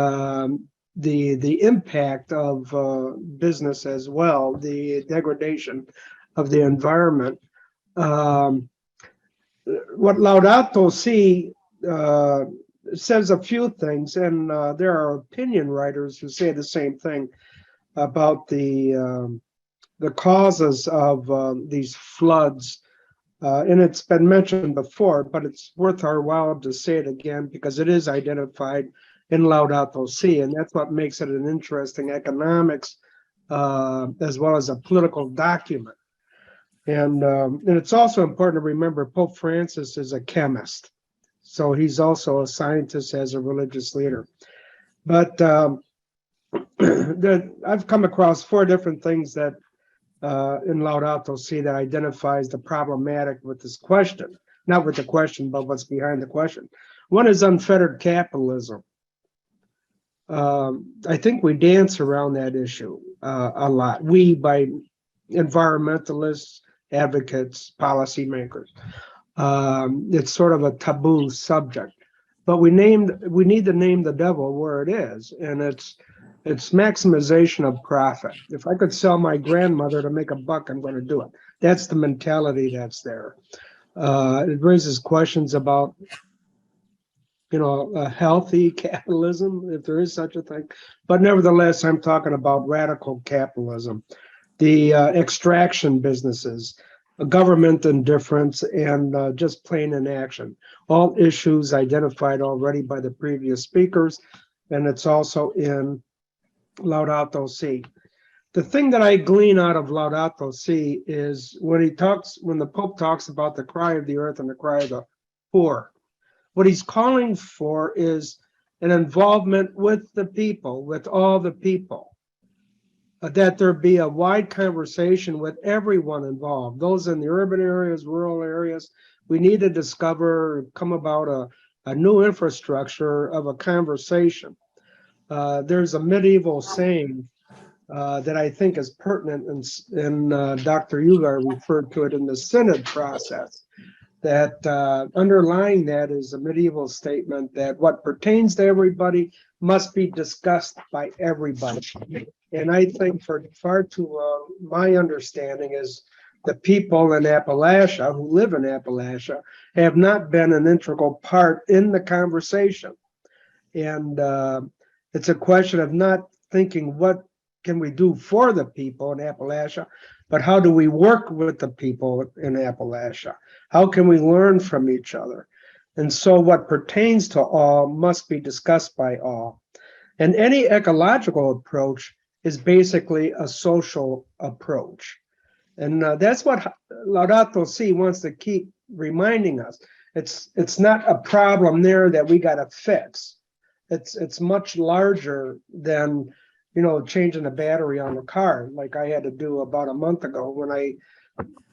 Speaker 4: the impact of business as well, the degradation of the environment. What Laudato Si says a few things, and there are opinion writers who say the same thing about the causes of these floods. And it's been mentioned before, but it's worth our while to say it again because it is identified in Laudato Si, and that's what makes it an interesting economics as well as a political document. And it's also important to remember Pope Francis is a chemist, so he's also a scientist as a religious leader. But I've come across 4 different things that in Laudato Si that identifies the problematic with this question, not with the question, but what's behind the question. One is unfettered capitalism. I think we dance around that issue a lot. We, by environmentalists, advocates, policymakers. It's sort of a taboo subject, but we need to name the devil where it is, and it's maximization of profit. If I could sell my grandmother to make a buck, I'm going to do it. That's the mentality that's there. It raises questions about, a healthy capitalism, if there is such a thing. But nevertheless, I'm talking about radical capitalism, the extraction businesses, government indifference, and just plain inaction. All issues identified already by the previous speakers, and it's also in Laudato Si. The thing that I glean out of Laudato Si is when the Pope talks about the cry of the earth and the cry of the poor, what he's calling for is an involvement with the people, with all the people, that there be a wide conversation with everyone involved, those in the urban areas, rural areas. We need to come about a new infrastructure of a conversation. There's a medieval saying that I think is pertinent, and Dr. Ugar referred to it in the synod process, that underlying that is a medieval statement that what pertains to everybody must be discussed by everybody. And I think for far too long, my understanding is the people in Appalachia who live in Appalachia have not been an integral part in the conversation. And it's a question of not thinking what can we do for the people in Appalachia, but how do we work with the people in Appalachia? How can we learn from each other? And so what pertains to all must be discussed by all. And any ecological approach is basically a social approach. And that's what Laudato Si wants to keep reminding us. It's not a problem there that we got to fix. It's much larger than, changing a battery on the car, like I had to do about a month ago when I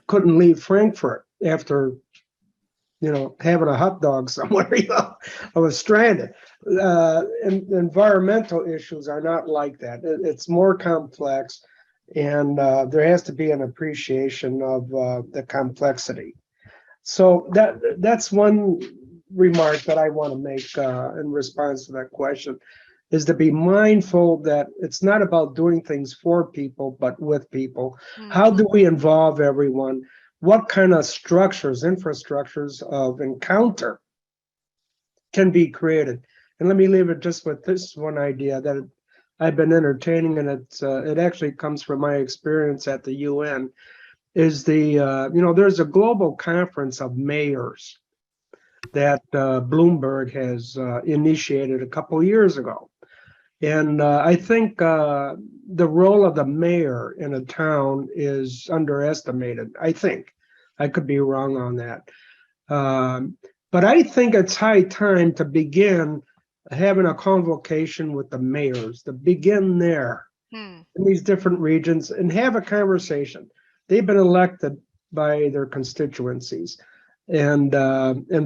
Speaker 4: couldn't leave Frankfurt after, having a hot dog somewhere. I was stranded. Environmental issues are not like that. It's more complex, and there has to be an appreciation of the complexity. So that's one remark that I want to make in response to that question, is to be mindful that it's not about doing things for people, but with people. How do we involve everyone? What kind of structures, infrastructures of encounter can be created? And let me leave it just with this one idea that I've been entertaining, and it actually comes from my experience at the UN, is there's a global conference of mayors that Bloomberg has initiated a couple years ago. And I think the role of the mayor in a town is underestimated. I think. I could be wrong on that. But I think it's high time to begin having a convocation with the mayors, to begin there in these different regions and have a conversation. They've been elected by their constituencies. And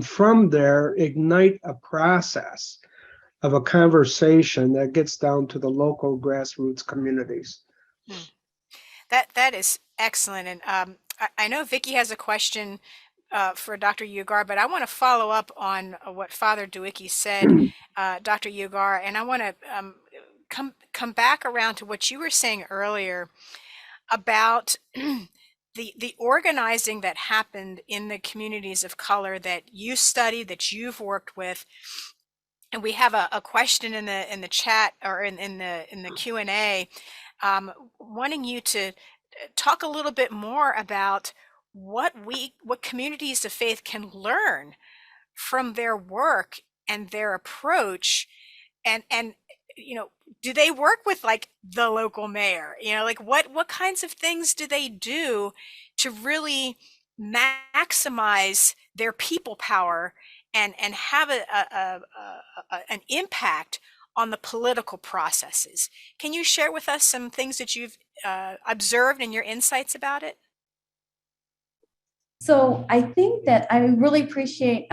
Speaker 4: from there, ignite a process of a conversation that gets down to the local grassroots communities.
Speaker 5: That is excellent. And I know Vicki has a question for Dr. Ugar, but I want to follow up on what Father Dewicki said, Dr. Ugar, and I want to come back around to what you were saying earlier about the organizing that happened in the communities of color that you studied, that you've worked with. And we have a question in the chat, or in the Q&A, wanting you to talk a little bit more about what communities of faith can learn from their work and their approach, and do they work with like the local mayor? Like what kinds of things do they do to really maximize their people power and have an impact on the political processes? Can you share with us some things that you've observed and your insights about it?
Speaker 6: So I think that I really appreciate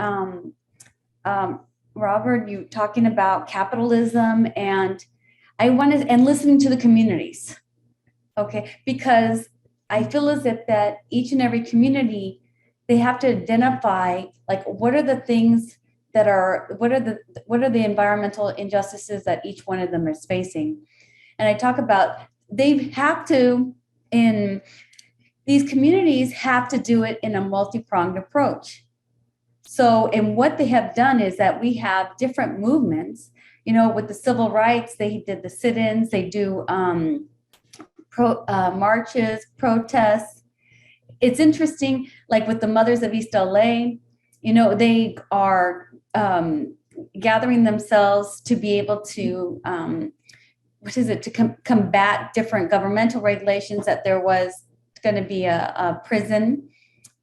Speaker 6: Robert, you talking about capitalism, and and listening to the communities. Okay, because I feel as if that each and every community, they have to identify like what are the things that are, what are the environmental injustices that each one of them is facing. And I talk about they have to, in these communities have to do it in a multi-pronged approach. So, and what they have done is that we have different movements, with the civil rights, they did the sit-ins, they do marches, protests. It's interesting, like with the Mothers of East LA, they are gathering themselves to be able to, to combat different governmental regulations, that there was going to be a prison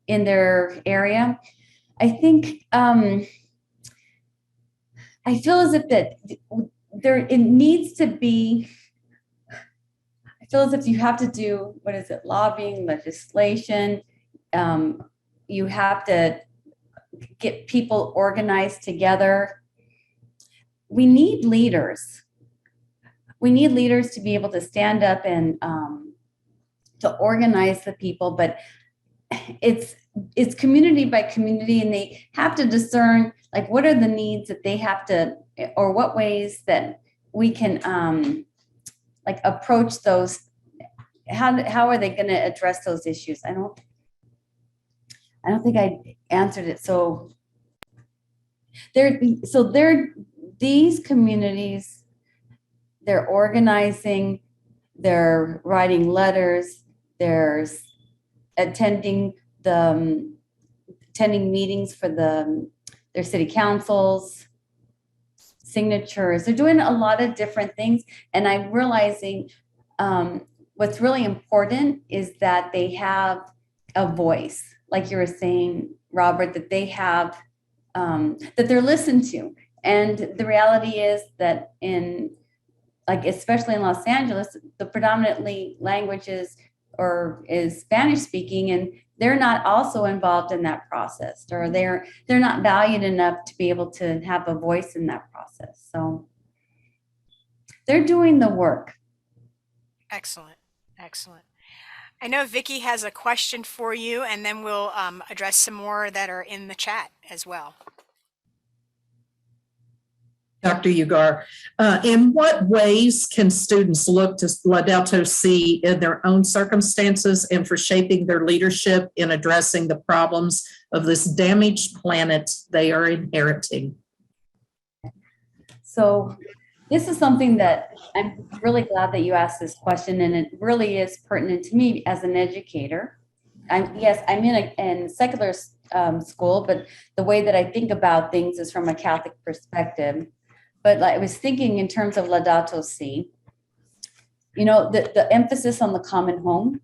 Speaker 6: in their area. I think I feel as if that it needs to be. I feel as if you have to do lobbying, legislation. You have to get people organized together. We need leaders. We need leaders to be able to stand up and to organize the people, but it's community by community, and they have to discern like what are the needs that they have to, or what ways that we can like approach those. How are they going to address those issues? I don't think I answered it. So these communities, they're organizing, they're writing letters, there's attending meetings for their city councils, signatures. They're doing a lot of different things. And I'm realizing what's really important is that they have a voice, like you were saying, Robert, that they have, that they're listened to. And the reality is that especially in Los Angeles, the predominantly languages is Spanish speaking, and they're not also involved in that process, or they're not valued enough to be able to have a voice in that process. So they're doing the work.
Speaker 5: Excellent. I know Vicki has a question for you, and then we'll address some more that are in the chat as well.
Speaker 2: Dr. Ugar, in what ways can students look to Laudato Si in their own circumstances and for shaping their leadership in addressing the problems of this damaged planet they are inheriting?
Speaker 6: So this is something that I'm really glad that you asked this question, and it really is pertinent to me as an educator. I'm in a secular school, but the way that I think about things is from a Catholic perspective. But I was thinking in terms of Laudato Si, you know, the emphasis on the common home.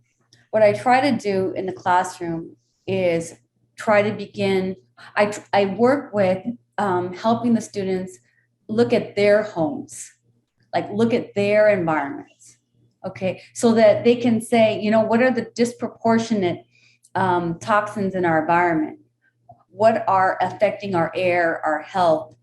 Speaker 6: What I try to do in the classroom is try to begin, I work with helping the students look at their homes, like look at their environments, okay? So that they can say, you know, what are the disproportionate toxins in our environment? What are affecting our air, our health?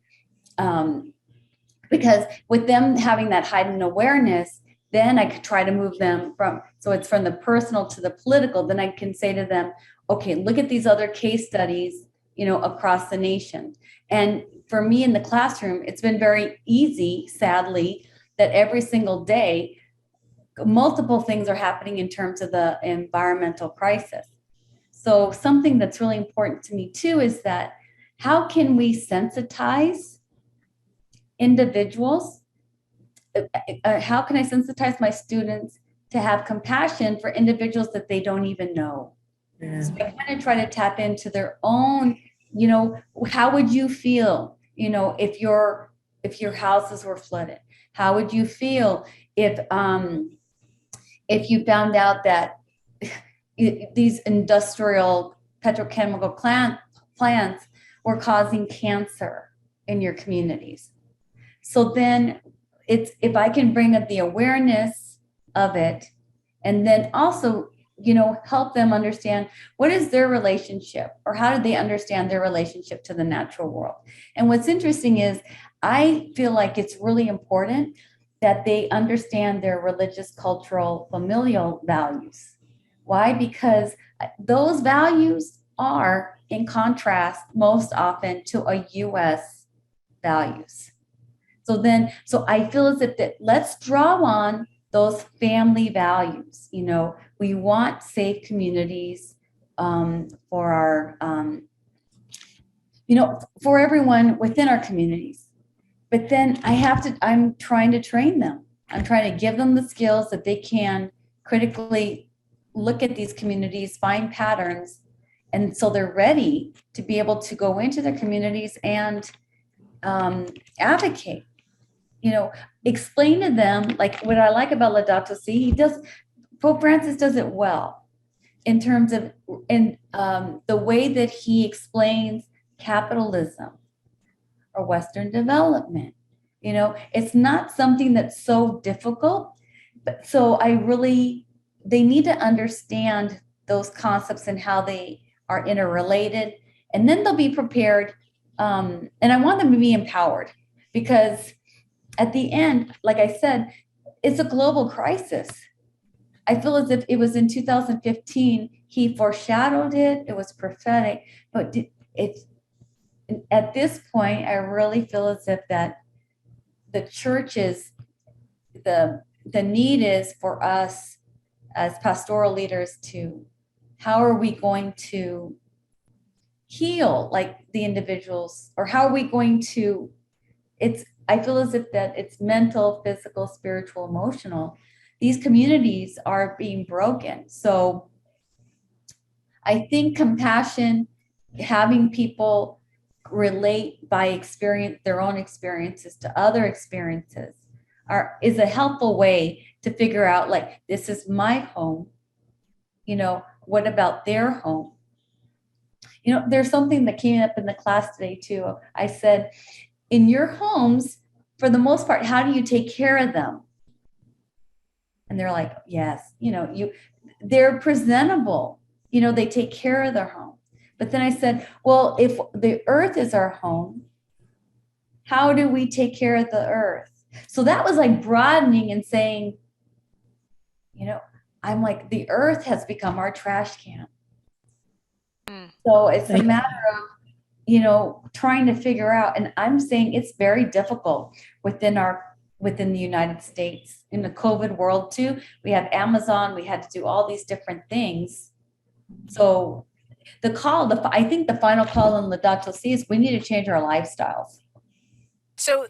Speaker 6: Because with them having that heightened awareness, then I could try to move them so it's from the personal to the political. Then I can say to them, okay, look at these other case studies, you know, across the nation. And for me in the classroom, it's been very easy, sadly, that every single day, multiple things are happening in terms of the environmental crisis. So something that's really important to me too is that how can we sensitize individuals? How can I sensitize my students to have compassion for individuals that they don't even know? Yeah. So I kind of try to tap into their own, you know, how would you feel, you know, if your houses were flooded? How would you feel if you found out that these industrial petrochemical plants were causing cancer in your communities? So then it's, if I can bring up the awareness of it, and then also, you know, help them understand what is their relationship, or how do they understand their relationship to the natural world. And what's interesting is I feel like it's really important that they understand their religious, cultural, familial values. Why? Because those values are in contrast most often to a U.S. values. So I feel as if that let's draw on those family values. You know, we want safe communities for our, you know, for everyone within our communities. But then I'm trying to train them. I'm trying to give them the skills that they can critically look at these communities, find patterns, and so they're ready to be able to go into their communities and advocate. You know, explain to them, like what I like about Laudato Si, Pope Francis does it well in terms of the way that he explains capitalism or Western development. You know, it's not something that's so difficult, but so they need to understand those concepts and how they are interrelated, and then they'll be prepared. And I want them to be empowered, because at the end, like I said, it's a global crisis. I feel as if it was in 2015, he foreshadowed it, it was prophetic, but at this point, I really feel as if that the church is, the need is for us as pastoral leaders to, how are we going to heal like the individuals, or how are we going to, I feel as if that it's mental, physical, spiritual, emotional. These communities are being broken. So I think compassion, having people relate by experience, their own experiences to other experiences, is a helpful way to figure out, like, this is my home. You know, what about their home? You know, there's something that came up in the class today too. I said, in your homes, for the most part, how do you take care of them? And they're like, yes, you know, they're presentable, you know, they take care of their home. But then I said, well, if the earth is our home, how do we take care of the earth? So that was like broadening and saying, you know, I'm like, the earth has become our trash can.
Speaker 5: Mm.
Speaker 6: So it's a
Speaker 2: Thank-
Speaker 6: matter of, trying to figure out, and I'm saying it's very difficult within the United States, in the COVID world too. We have Amazon, we had to do all these different things. So I think the final call in Laudato Si is we need to change our lifestyles.
Speaker 5: So,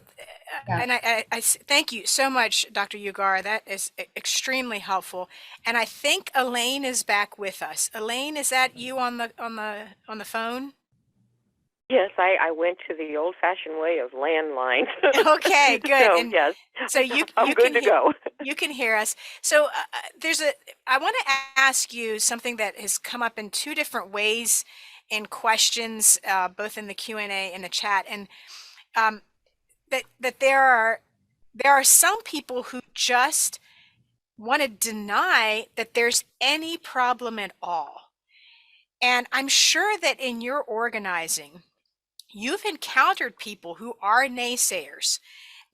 Speaker 6: Yeah.
Speaker 5: and I thank you so much, Dr. Ugar. That is extremely helpful. And I think Elaine is back with us. Elaine, is that you on the phone?
Speaker 8: Yes, I went to the old-fashioned way of landlines.
Speaker 5: Okay, good.
Speaker 8: So,
Speaker 5: And
Speaker 8: yes,
Speaker 5: so
Speaker 8: I'm good to go.
Speaker 5: You can hear us. So I want to ask you something that has come up in two different ways in questions, both in the Q&A and the chat, and um, that there are some people who just want to deny that there's any problem at all. And I'm sure that in your organizing, you've encountered people who are naysayers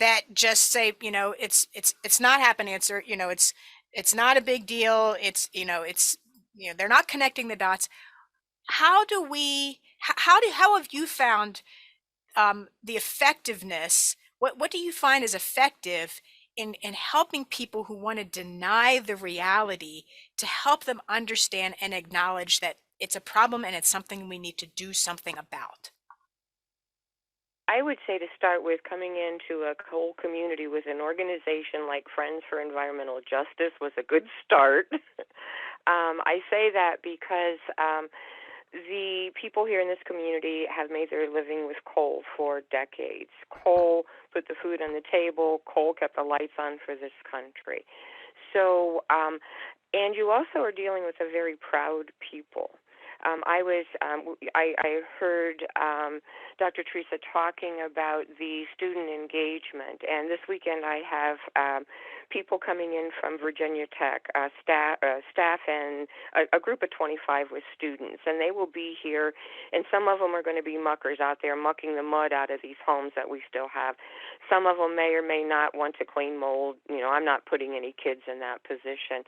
Speaker 5: that just say, it's not happening. It's not a big deal. They're not connecting the dots. How have you found the effectiveness? What do you find is effective in helping people who want to deny the reality to help them understand and acknowledge that it's a problem and it's something we need to do something about?
Speaker 8: I would say to start with coming into a whole community with an organization like Friends for Environmental Justice was a good start. I say that because the people here in this community have made their living with coal for decades. Coal put the food on the table. Coal kept the lights on for this country. So, and you also are dealing with a very proud people. I heard Dr. Teresa talking about the student engagement, and this weekend I have people coming in from Virginia Tech, staff and a group of 25 with students, and they will be here, and some of them are going to be muckers out there mucking the mud out of these homes that we still have. Some of them may or may not want to clean mold. I'm not putting any kids in that position.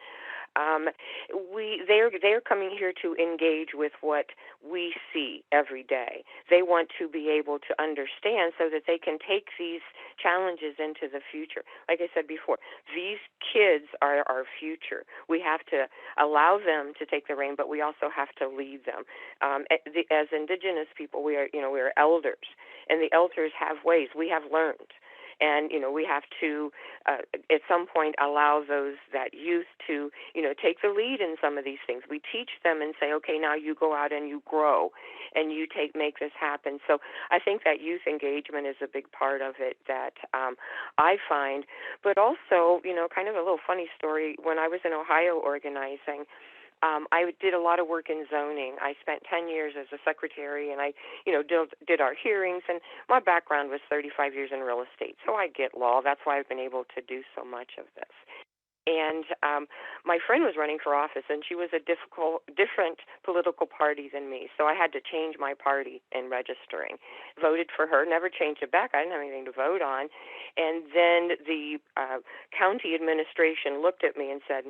Speaker 8: They're coming here to engage with what we see every day. They want to be able to understand so that they can take these challenges into the future. Like I said before, these kids are our future. We have to allow them to take the reign, but we also have to lead them. As Indigenous people, we are elders, and the elders have ways we have learned. And, we have to, at some point, allow that youth to, take the lead in some of these things. We teach them and say, okay, now you go out and you grow and you make this happen. So I think that youth engagement is a big part of it that I find. But also, kind of a little funny story, when I was in Ohio organizing, I did a lot of work in zoning. I spent 10 years as a secretary, and I, did our hearings. And my background was 35 years in real estate, so I get law. That's why I've been able to do so much of this. And my friend was running for office, and she was a different political party than me. So I had to change my party in registering. Voted for her, never changed it back. I didn't have anything to vote on. And then the county administration looked at me and said,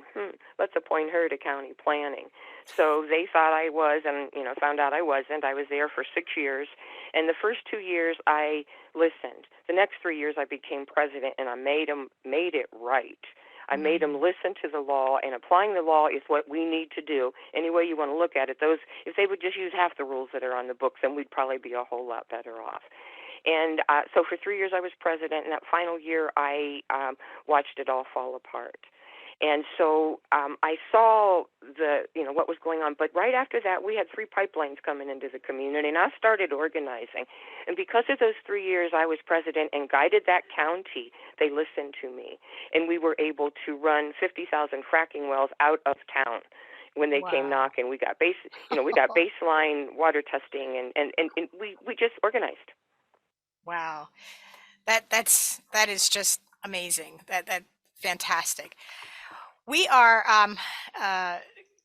Speaker 8: let's appoint her to county planning. So they thought I was, and found out I wasn't. I was there for 6 years. And the first 2 years, I listened. The next 3 years, I became president, and I made it right. I made them listen to the law, and applying the law is what we need to do. Any way you want to look at it, if they would just use half the rules that are on the books, then we'd probably be a whole lot better off. And so for 3 years I was president, and that final year I watched it all fall apart. And so I saw what was going on. But right after that, we had 3 pipelines coming into the community, and I started organizing. And because of those 3 years I was president and guided that county, they listened to me. And we were able to run 50,000 fracking wells out of town. When they came knocking, we got baseline water testing, and we just organized.
Speaker 5: Wow. That is just amazing. That fantastic. We are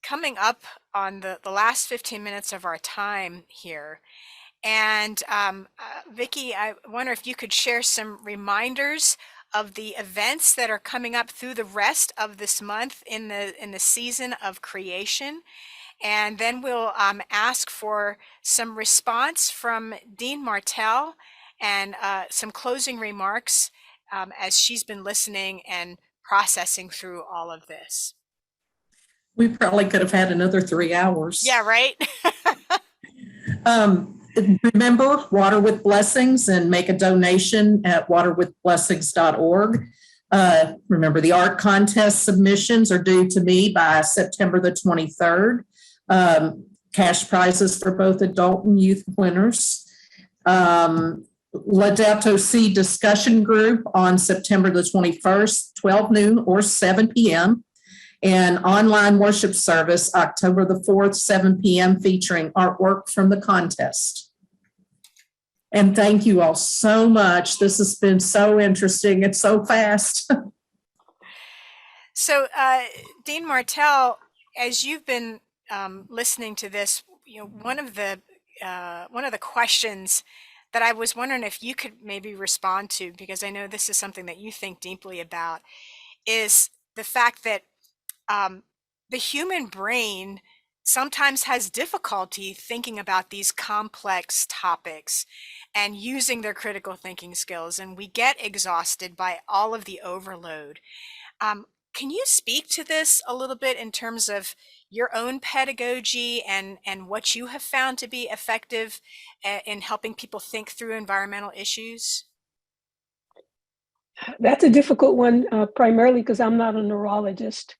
Speaker 5: coming up on the last 15 minutes of our time here. And Vicki, I wonder if you could share some reminders of the events that are coming up through the rest of this month in the season of creation. And then we'll ask for some response from Dean Martell and some closing remarks as she's been listening and processing through all of this.
Speaker 2: We probably could have had another 3 hours.
Speaker 5: Yeah, right?
Speaker 2: Remember Water with Blessings and make a donation at waterwithblessings.org. Remember, the art contest submissions are due to me by September the 23rd. Cash prizes for both adult and youth winners. Laudato Si discussion group on September the 21st, 12 noon or 7 p.m. And online worship service October the 4th, 7 p.m. featuring artwork from the contest. And thank you all so much. This has been so interesting and so fast.
Speaker 5: So, Dean Martell, as you've been listening to this, one of the questions that I was wondering if you could maybe respond to, because I know this is something that you think deeply about, is the fact that the human brain sometimes has difficulty thinking about these complex topics and using their critical thinking skills, and we get exhausted by all of the overload. Can you speak to this a little bit in terms of your own pedagogy and what you have found to be effective in helping people think through environmental issues?
Speaker 1: That's a difficult one, primarily because I'm not a neurologist.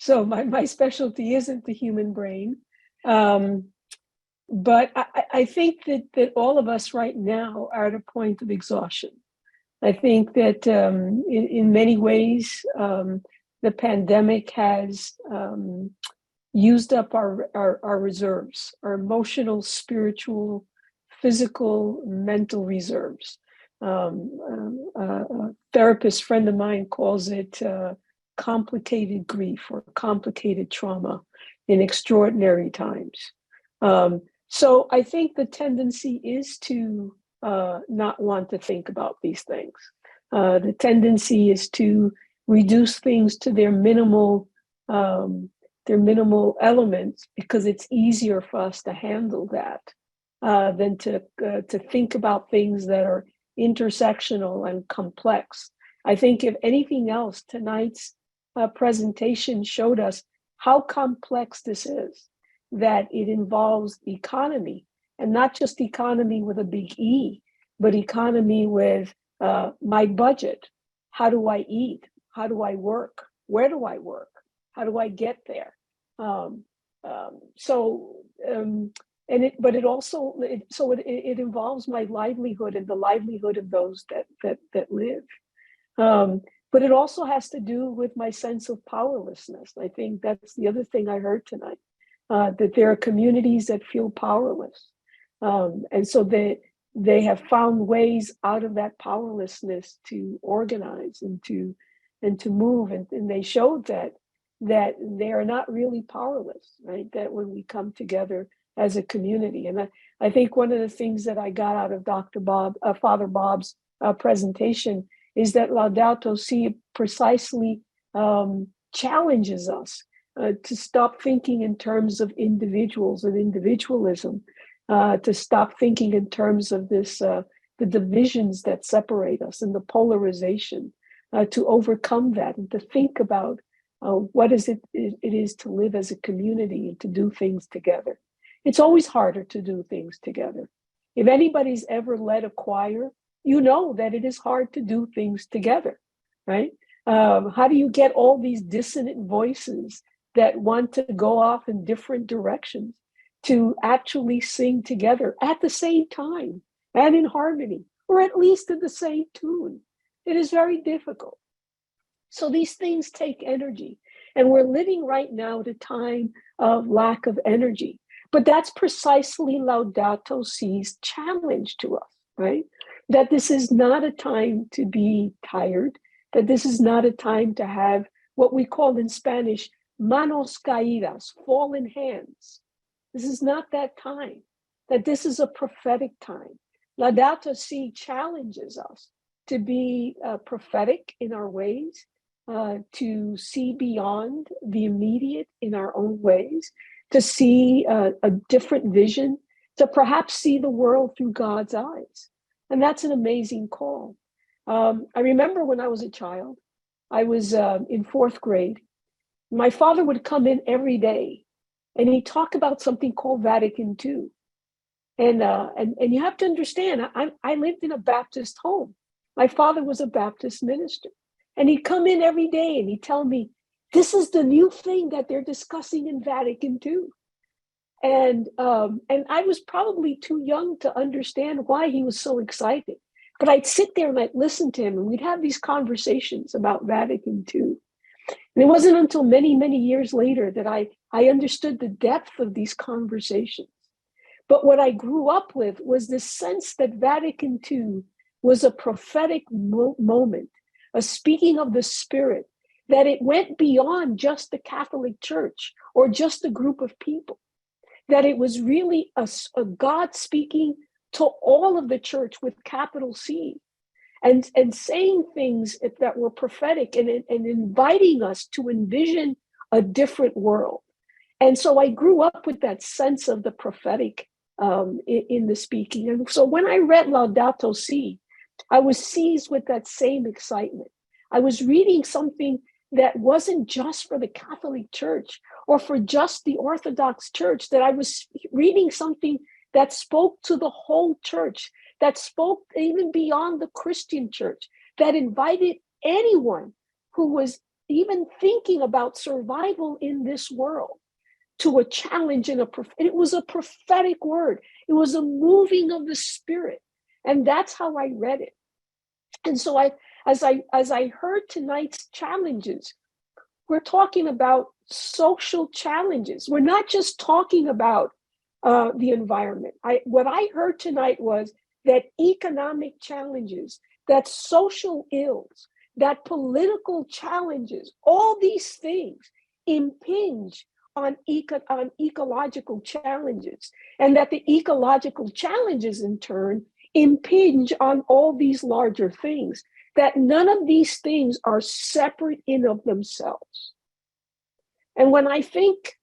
Speaker 1: So my specialty isn't the human brain. But I think that all of us right now are at a point of exhaustion. I think that in many ways, the pandemic has used up our reserves, our emotional, spiritual, physical, mental reserves. A therapist friend of mine calls it complicated grief or complicated trauma in extraordinary times. So I think the tendency is to not want to think about these things. The tendency is to reduce things to their minimal elements because it's easier for us to handle that than to think about things that are intersectional and complex. I think if anything else, tonight's presentation showed us how complex this is, that it involves economy, and not just economy with a big E, but economy with my budget. How do I eat? How do I work? Where do I work? How do I get there? But it also involves my livelihood and the livelihood of those that live. But it also has to do with my sense of powerlessness. I think that's the other thing I heard tonight, that there are communities that feel powerless. And so they have found ways out of that powerlessness to organize and to move. And they showed that they are not really powerless, right? That when we come together as a community. And I think one of the things that I got out of Father Bob's presentation is that Laudato Si precisely challenges us to stop thinking in terms of individuals and individualism, to stop thinking in terms of this, the divisions that separate us and the polarization, to overcome that and to think about what is it is to live as a community and to do things together. It's always harder to do things together. If anybody's ever led a choir, you know that it is hard to do things together, right? How do you get all these dissonant voices that want to go off in different directions to actually sing together at the same time and in harmony, or at least in the same tune? It is very difficult. So these things take energy, and we're living right now at a time of lack of energy. But that's precisely Laudato Si's challenge to us, right? That this is not a time to be tired, that this is not a time to have what we call in Spanish, manos caídas, fallen hands. This is not that time, that this is a prophetic time. Laudato Si challenges us to be prophetic in our ways, to see beyond the immediate in our own ways, to see a different vision, to perhaps see the world through God's eyes. And that's an amazing call. I remember when I was a child, I was in fourth grade. My father would come in every day and he'd talk about something called Vatican II. And you have to understand, I lived in a Baptist home. My father was a Baptist minister. And he'd come in every day and he'd tell me, this is the new thing that they're discussing in Vatican II. And I was probably too young to understand why he was so excited. But I'd sit there and I'd listen to him and we'd have these conversations about Vatican II. And it wasn't until many, many years later that I understood the depth of these conversations. But what I grew up with was this sense that Vatican II was a prophetic moment, a speaking of the Spirit, that it went beyond just the Catholic Church or just a group of people, that it was really a God speaking to all of the church with capital C, and saying things that were prophetic and inviting us to envision a different world. And so I grew up with that sense of the prophetic in the speaking. And so when I read Laudato Si, I was seized with that same excitement. I was reading something that wasn't just for the Catholic Church or for just the Orthodox Church, that I was reading something that spoke to the whole church, that spoke even beyond the Christian church, that invited anyone who was even thinking about survival in this world to a challenge. It was a prophetic word. It was a moving of the Spirit. And that's how I read it. And so as I heard tonight's challenges, we're talking about social challenges. We're not just talking about the environment. What I heard tonight was that economic challenges, that social ills, that political challenges, all these things impinge on ecological challenges, and that the ecological challenges in turn impinge on all these larger things, that none of these things are separate in of themselves. And when I think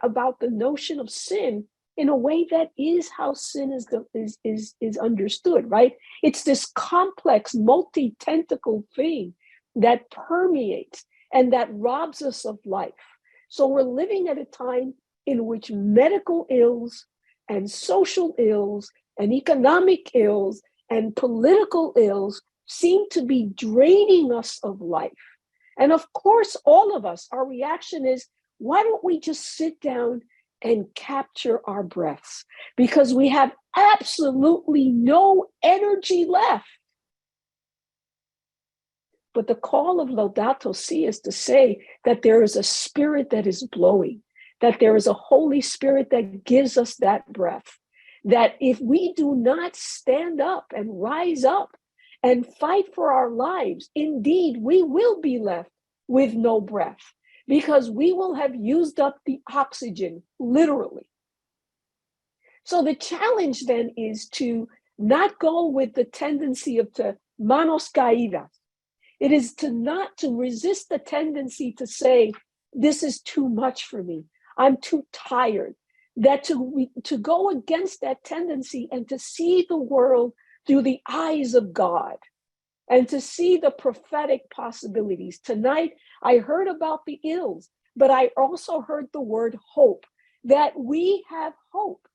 Speaker 1: about the notion of sin, in a way, that is how sin is understood, right? It's this complex, multi-tentacle thing that permeates and that robs us of life. So we're living at a time in which medical ills and social ills and economic ills and political ills seem to be draining us of life. And of course, all of us, our reaction is, why don't we just sit down and capture our breaths? Because we have absolutely no energy left. But the call of Laudato Si is to say that there is a spirit that is blowing, that there is a Holy Spirit that gives us that breath, that if we do not stand up and rise up and fight for our lives, indeed, we will be left with no breath, because we will have used up the oxygen, literally. So the challenge then is to not go with the tendency of manos caídas. It is to resist the tendency to say, this is too much for me, I'm too tired. That to go against that tendency and to see the world through the eyes of God and to see the prophetic possibilities. Tonight, I heard about the ills, but I also heard the word hope, that we have hope.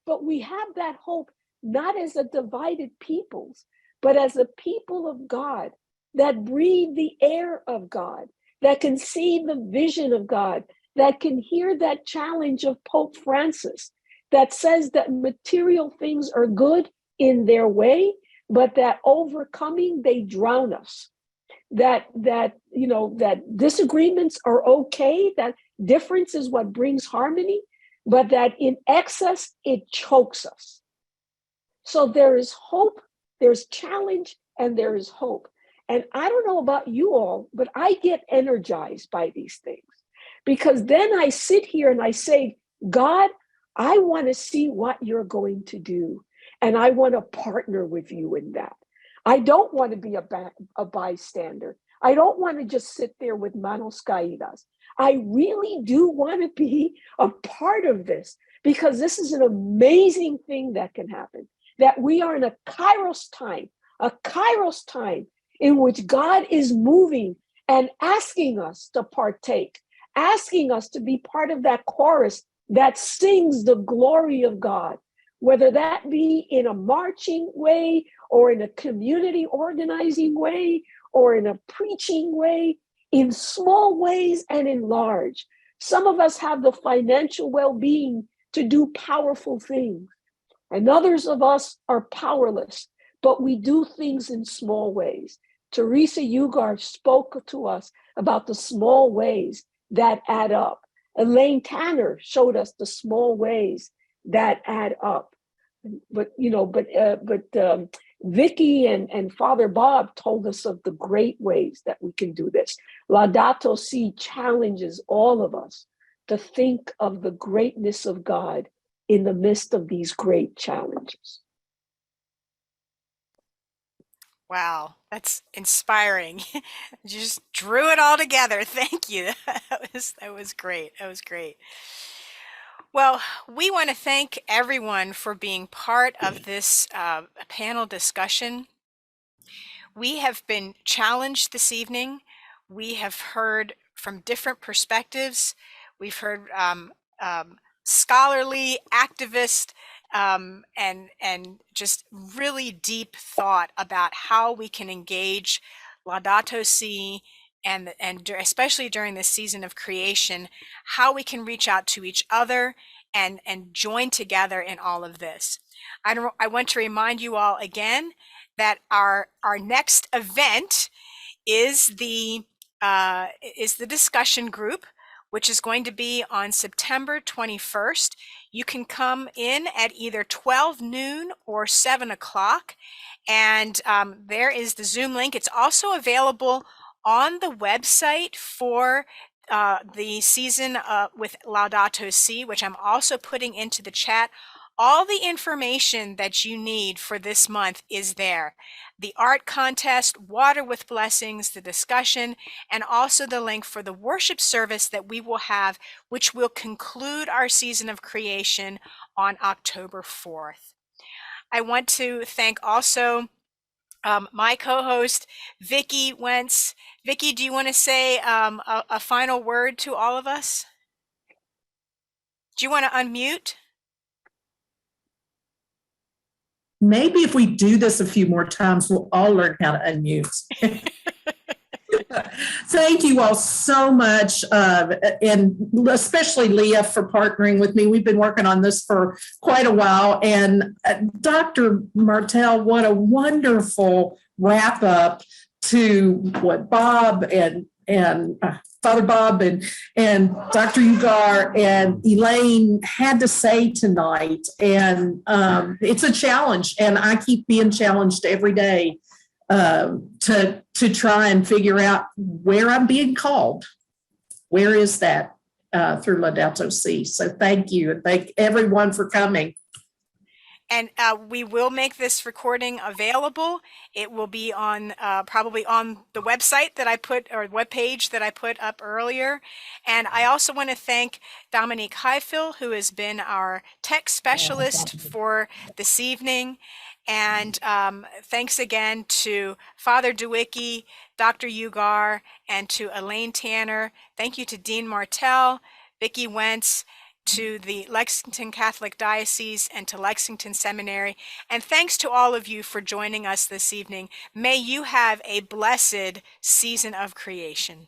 Speaker 1: But we have that hope not as a divided peoples, but as a people of God that breathe the air of God, that can see the vision of God, that can hear that challenge of Pope Francis, that says that material things are good in their way, but that overcoming, they drown us. That disagreements are okay, that difference is what brings harmony, but that in excess, it chokes us. So there is hope, there's challenge, and there is hope. And I don't know about you all, but I get energized by these things, because then I sit here and I say, God, I want to see what you're going to do. And I want to partner with you in that. I don't want to be a bystander. I don't want to just sit there with manos caídas. I really do want to be a part of this, because this is an amazing thing that can happen, that we are in a kairos time in which God is moving and asking us to partake, asking us to be part of that chorus that sings the glory of God, whether that be in a marching way or in a community organizing way or in a preaching way, in small ways and in large. Some of us have the financial well-being to do powerful things, and others of us are powerless, but we do things in small ways. Teresa Ugar spoke to us about the small ways that add up. Elaine Tanner showed us the small ways that add up. But Vicky and Father Bob told us of the great ways that we can do this. Laudato Si challenges all of us to think of the greatness of God in the midst of these great challenges.
Speaker 5: Wow, that's inspiring. You just drew it all together. Thank you. That was great. That was great. Well, we want to thank everyone for being part of this panel discussion. We have been challenged this evening. We have heard from different perspectives. We've heard scholarly, activist, and just really deep thought about how we can engage Laudato Si, and especially during this season of creation, how we can reach out to each other and join together in all of this. I want to remind you all again that our next event is the discussion group, which is going to be on September 21st. You can come in at either 12 noon or 7 o'clock, and there is the Zoom link. It's also available on the website for the season with Laudato Si, which I'm also putting into the chat. All the information that you need for this month is there. The art contest, Water with Blessings, the discussion, and also the link for the worship service that we will have, which will conclude our season of creation on October 4th. I want to thank also my co-host, Vicki Wentz. Vicki, do you want to say a final word to all of us? Do you want to unmute?
Speaker 2: Maybe if we do this a few more times, we'll all learn how to unmute. Thank you all so much, and especially Leah for partnering with me. We've been working on this for quite a while. And Dr. Martell, what a wonderful wrap up to what Bob and Father Bob and Dr. Ugar and Elaine had to say tonight. And it's a challenge, and I keep being challenged every day to try and figure out where I'm being called. Where is that through Laudato Si? So thank you, and thank everyone for coming.
Speaker 5: And we will make this recording available. It will be on probably on the website that I put, or webpage that I put up earlier. And I also want to thank Dominique Highfill, who has been our tech specialist for this evening. And thanks again to Father DeWicki, Dr. Ugar, and to Elaine Tanner. Thank you to Dean Martell, Vicki Wentz, to the Lexington Catholic Diocese, and to Lexington Seminary. And thanks to all of you for joining us this evening. May you have a blessed season of creation.